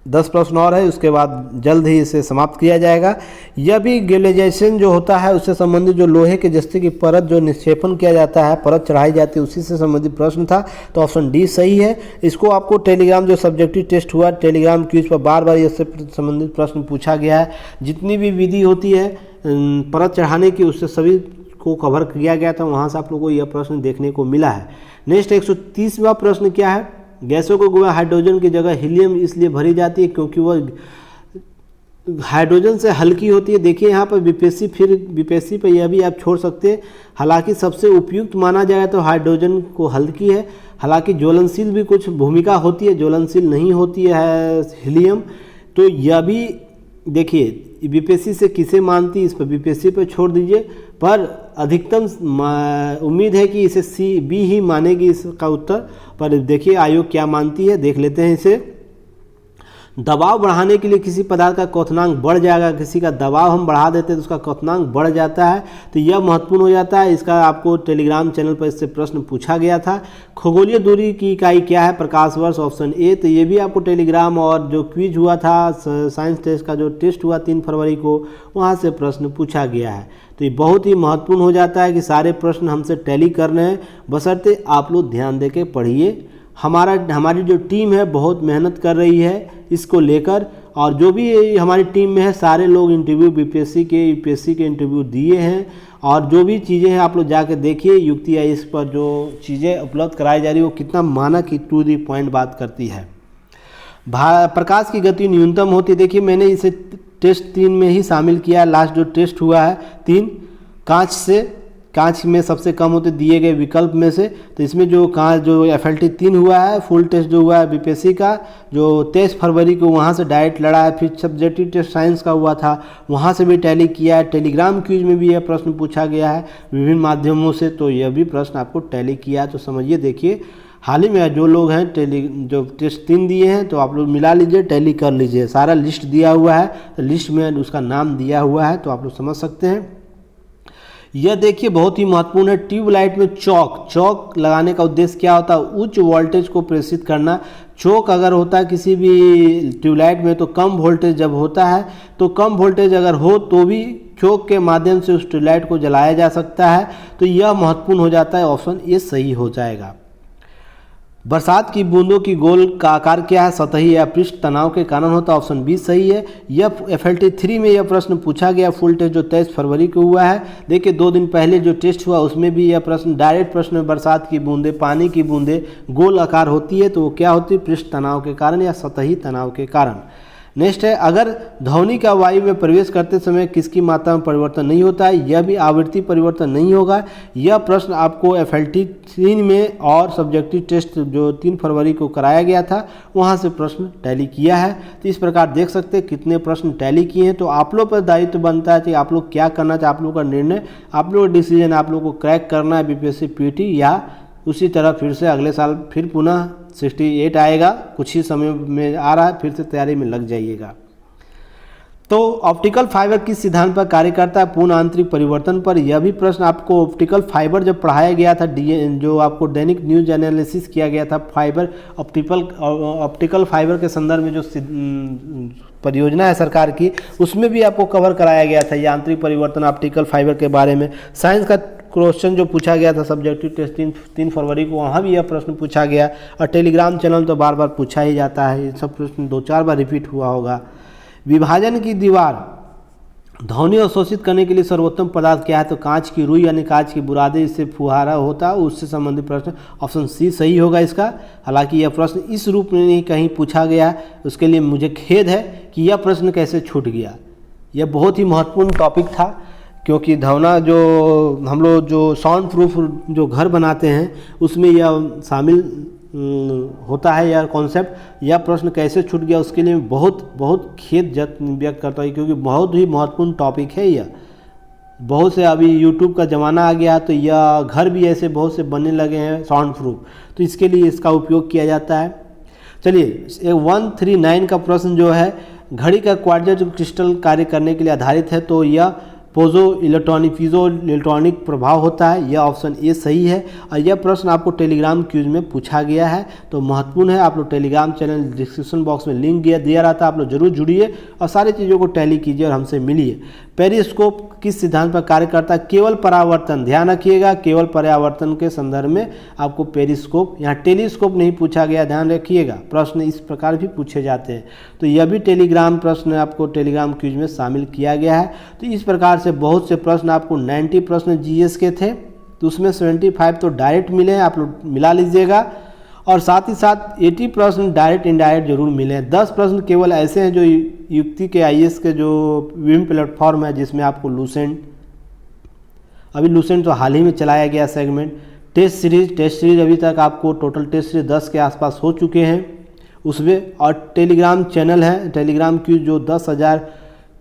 Speaker 1: 10 प्रश्न और है, उसके बाद जल्द ही इसे समाप्त किया जाएगा। यह भी गैलिजाइजेशन जो होता है उससे संबंधित जो लोहे के जस्ते की परत जो निक्षेपण किया जाता है, परत चढ़ाई जाती है, उसी से संबंधित प्रश्न था। तो ऑप्शन डी सही है। इसको आपको टेलीग्राम जो सब्जेक्टिव टेस्ट हुआ टेलीग्राम क्विज पर बार बार इससे संबंधित प्रश्न पूछा गया है। जितनी भी विधि होती है परत चढ़ाने की उससे सभी को कवर किया गया था, वहाँ से आप लोगों को यह प्रश्न देखने को मिला है। नेक्स्ट 130वां प्रश्न क्या है? गैसों को हाइड्रोजन की जगह हीलियम इसलिए भरी जाती है क्योंकि वह हाइड्रोजन से हल्की होती है। देखिए यहाँ पर बीपीएससी, फिर बीपीएससी पे यह भी आप छोड़ सकते हैं। हालांकि सबसे उपयुक्त माना जाए तो हाइड्रोजन को हल्की है। हालांकि ज्वलनशील भी कुछ भूमिका होती है, ज्वलनशील नहीं होती है हीलियम। तो यह भी देखिए बीपीएससी से किसे मानती है, इस पर बीपीएससी पर छोड़ दीजिए, पर अधिकतम उम्मीद है कि इसे सी बी ही मानेगी इसका उत्तर। पर देखिए आयोग क्या मानती है, देख लेते हैं इसे। दबाव बढ़ाने के लिए किसी पदार्थ का क्वथनांक बढ़ जाएगा। किसी का दबाव हम बढ़ा देते हैं तो उसका क्वथनांक बढ़ जाता है, तो यह महत्वपूर्ण हो जाता है। इसका आपको टेलीग्राम चैनल पर इससे प्रश्न पूछा गया था। खगोलीय दूरी की इकाई क्या है, प्रकाश वर्ष, ऑप्शन ए। तो ये भी आपको टेलीग्राम और जो क्विज हुआ था साइंस टेस्ट का जो टेस्ट हुआ 3 फरवरी को, वहाँ से प्रश्न पूछा गया है। तो ये बहुत ही महत्वपूर्ण हो जाता है कि सारे प्रश्न हमसे टैली करने हैं, बशर्ते आप लोग ध्यान दे के पढ़िए। हमारी जो टीम है बहुत मेहनत कर रही है इसको लेकर, और जो भी हमारी टीम में है सारे लोग इंटरव्यू बीपीएससी के यूपीएससी के इंटरव्यू दिए हैं। और जो भी चीज़ें हैं आप लोग जाके देखिए, युक्ति आईएएस पर जो चीज़ें उपलब्ध कराई जा रही है वो कितना मानक की टू दी पॉइंट बात करती है। प्रकाश की गति न्यूनतम होती है। देखिए मैंने इसे टेस्ट 3 में ही शामिल किया। लास्ट जो टेस्ट हुआ है 3 कांच में सबसे कम होते दिए गए विकल्प में से, तो इसमें जो FLT 3 हुआ है, फुल टेस्ट जो हुआ है बीपीएससी का जो 23 फरवरी को वहाँ से डायरेक्ट लड़ा है। फिर सब्जेक्टिव टेस्ट साइंस का हुआ था, वहाँ से भी टैली किया है। टेलीग्राम क्विज में भी यह प्रश्न पूछा गया है विभिन्न माध्यमों से, तो यह भी प्रश्न आपको टैली किया है। तो समझिए, देखिए हाल ही में जो लोग हैं जो टेस्ट 3 दिए हैं तो आप लोग मिला लीजिए, टैली कर लीजिए। सारा लिस्ट दिया हुआ है, तो लिस्ट में उसका नाम दिया हुआ है, तो आप लोग समझ सकते हैं। यह देखिए बहुत ही महत्वपूर्ण है। ट्यूबलाइट में चौक लगाने का उद्देश्य क्या होता है, उच्च वोल्टेज को प्रेषित करना। चौक अगर होता है किसी भी ट्यूबलाइट में तो कम वोल्टेज जब होता है, तो कम वोल्टेज अगर हो तो भी चौक के माध्यम से उस ट्यूबलाइट को जलाया जा सकता है। तो यह महत्वपूर्ण हो जाता है, ऑप्शन ए सही हो जाएगा। बरसात की बूंदों की गोल का आकार क्या है, सतही या पृष्ठ तनाव के कारण होता है, ऑप्शन बी सही है। यह FLT 3 में यह प्रश्न पूछा गया, फुल टेस्ट जो 23 फरवरी को हुआ है। देखिए 2 दिन पहले जो टेस्ट हुआ उसमें भी यह प्रश्न डायरेक्ट प्रश्न में, बरसात की बूंदें, पानी की बूंदें गोल आकार होती है तो वो क्या होती है, पृष्ठ तनाव के कारण या सतही तनाव के कारण। नेक्स्ट है, अगर ध्वनि का वायु में प्रवेश करते समय किसकी मात्रा में परिवर्तन नहीं होता है, यह भी आवृत्ति परिवर्तन नहीं होगा। यह प्रश्न आपको FLT 3 में और सब्जेक्टिव टेस्ट जो 3 फरवरी को कराया गया था वहाँ से प्रश्न टैली किया है। तो इस प्रकार देख सकते हैं कितने प्रश्न टैली किए हैं। तो आप लोग पर दायित्व बनता है कि आप लोग क्या करना चाहिए, आप लोग का निर्णय, आप लोग का डिसीजन, आप लोग को क्रैक करना है बीपीएससी पीटी या उसी तरह फिर से अगले साल फिर पुनः 68 आएगा, कुछ ही समय में आ रहा है, फिर से तैयारी में लग जाइएगा। तो ऑप्टिकल फाइबर किस सिद्धांत पर कार्य करता है, पूर्ण आंतरिक परिवर्तन पर। यह भी प्रश्न आपको ऑप्टिकल फाइबर जब पढ़ाया गया था, जो आपको दैनिक न्यूज एनालिसिस किया गया था, फाइबर ऑप्टिकल फाइबर के संदर्भ में जो परियोजना है सरकार की, उसमें भी आपको कवर कराया गया था यांत्रिक परिवर्तन ऑप्टिकल फाइबर के बारे में। साइंस का क्वेश्चन जो पूछा गया था सब्जेक्टिव टेस्ट 3 फरवरी को, वहाँ भी यह प्रश्न पूछा गया। और टेलीग्राम चैनल तो बार बार पूछा ही जाता है, ये सब प्रश्न 2-4 बार रिपीट हुआ होगा। विभाजन की दीवार ध्वनि अवशोषित करने के लिए सर्वोत्तम पदार्थ क्या है, तो कांच की रुई यानी कांच की बुरादे, इससे फुहारा होता है, उससे संबंधित प्रश्न, ऑप्शन सी सही होगा इसका। हालांकि यह प्रश्न इस रूप में नहीं कहीं पूछा गया, उसके लिए मुझे खेद है कि यह प्रश्न कैसे छूट गया। यह बहुत ही महत्वपूर्ण टॉपिक था, क्योंकि धवना जो हम लोग जो साउंड प्रूफ जो घर बनाते हैं उसमें यह शामिल होता है यह कॉन्सेप्ट। यह प्रश्न कैसे छूट गया उसके लिए बहुत खेद व्यक्त करता हूँ, क्योंकि बहुत ही महत्वपूर्ण टॉपिक है यह। बहुत से अभी यूट्यूब का ज़माना आ गया तो यह घर भी ऐसे बहुत से बनने लगे हैं साउंड प्रूफ, तो इसके लिए इसका उपयोग किया जाता है। चलिए 139 का प्रश्न जो है, घड़ी का क्वाड्रेंट क्रिस्टल कार्य करने के लिए आधारित है, तो यह पीजो इलेक्ट्रॉनिक प्रभाव होता है, यह ऑप्शन ए सही है। और यह प्रश्न आपको टेलीग्राम क्यूज में पूछा गया है, तो महत्वपूर्ण है। आप लोग टेलीग्राम चैनल डिस्क्रिप्शन बॉक्स में लिंक दिया रहता है, आप लोग जरूर जुड़िए और सारी चीज़ों को टैली कीजिए और हमसे मिलिए। पेरिस्कोप किस सिद्धांत पर कार्य करता है, केवल परावर्तन, ध्यान रखिएगा, केवल परावर्तन के संदर्भ में आपको पेरिस्कोप, यहाँ टेलीस्कोप नहीं पूछा गया, ध्यान रखिएगा। प्रश्न इस प्रकार भी पूछे जाते हैं, तो यह भी टेलीग्राम प्रश्न आपको टेलीग्राम क्विज में शामिल किया गया है। तो इस प्रकार से बहुत से प्रश्न आपको 90 प्रश्न जीएस के थे, तो उसमें 75 तो डायरेक्ट मिले हैं, आप लोग मिला लीजिएगा। और साथ ही साथ 80 प्रश्न डायरेक्ट इनडायरेक्ट जरूर मिले हैं। 10 प्रश्न केवल ऐसे हैं जो युक्ति के आईएएस के जो विभिन्न प्लेटफॉर्म है, जिसमें आपको लूसेंट, अभी लूसेंट तो हाल ही में चलाया गया सेगमेंट, टेस्ट सीरीज अभी तक आपको टोटल टेस्ट सीरीज 10 के आसपास हो चुके हैं उसमें। और टेलीग्राम चैनल है, टेलीग्राम क्विज जो 10,000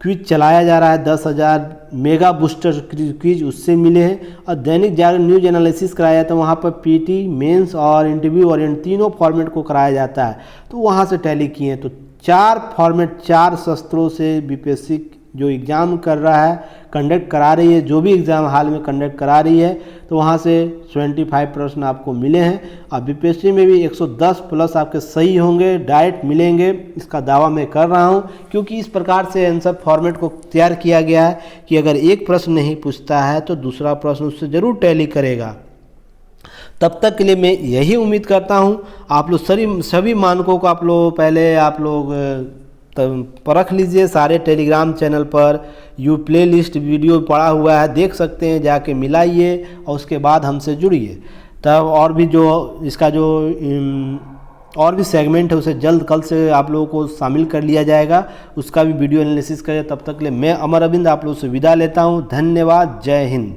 Speaker 1: क्विज चलाया जा रहा है, 10,000 मेगा बूस्टर क्विज उससे मिले हैं। और दैनिक जागरण न्यूज एनालिसिस कराया जाता है, वहाँ पर पीटी, मेंस और इंटरव्यू ओरिएंट तीनों फॉर्मेट को कराया जाता है, तो वहाँ से टैली किए हैं। तो 4 फॉर्मेट, 4 शस्त्रों से बीपीएससी जो एग्ज़ाम कर रहा है, कंडक्ट करा रही है, जो भी एग्ज़ाम हाल में कंडक्ट करा रही है, तो वहाँ से 25 प्रश्न आपको मिले हैं। और बीपीएससी में भी 110 प्लस आपके सही होंगे, डायरेक्ट मिलेंगे, इसका दावा मैं कर रहा हूँ, क्योंकि इस प्रकार से आंसर फॉर्मेट को तैयार किया गया है कि अगर एक प्रश्न नहीं पूछता है तो दूसरा प्रश्न उससे ज़रूर टैली करेगा। तब तक के लिए मैं यही उम्मीद करता हूँ आप लोग सभी मानकों को आप लोग परख लीजिए। सारे टेलीग्राम चैनल पर प्ले लिस्ट वीडियो पड़ा हुआ है, देख सकते हैं, जाके मिलाइए और उसके बाद हमसे जुड़िए। तब और भी जो इसका जो और भी सेगमेंट है उसे जल्द कल से आप लोगों को शामिल कर लिया जाएगा, उसका भी वीडियो एनालिसिस करें। तब तक के लिए मैं अमर अरविंद आप लोगों से विदा लेता हूँ। धन्यवाद। जय हिंद।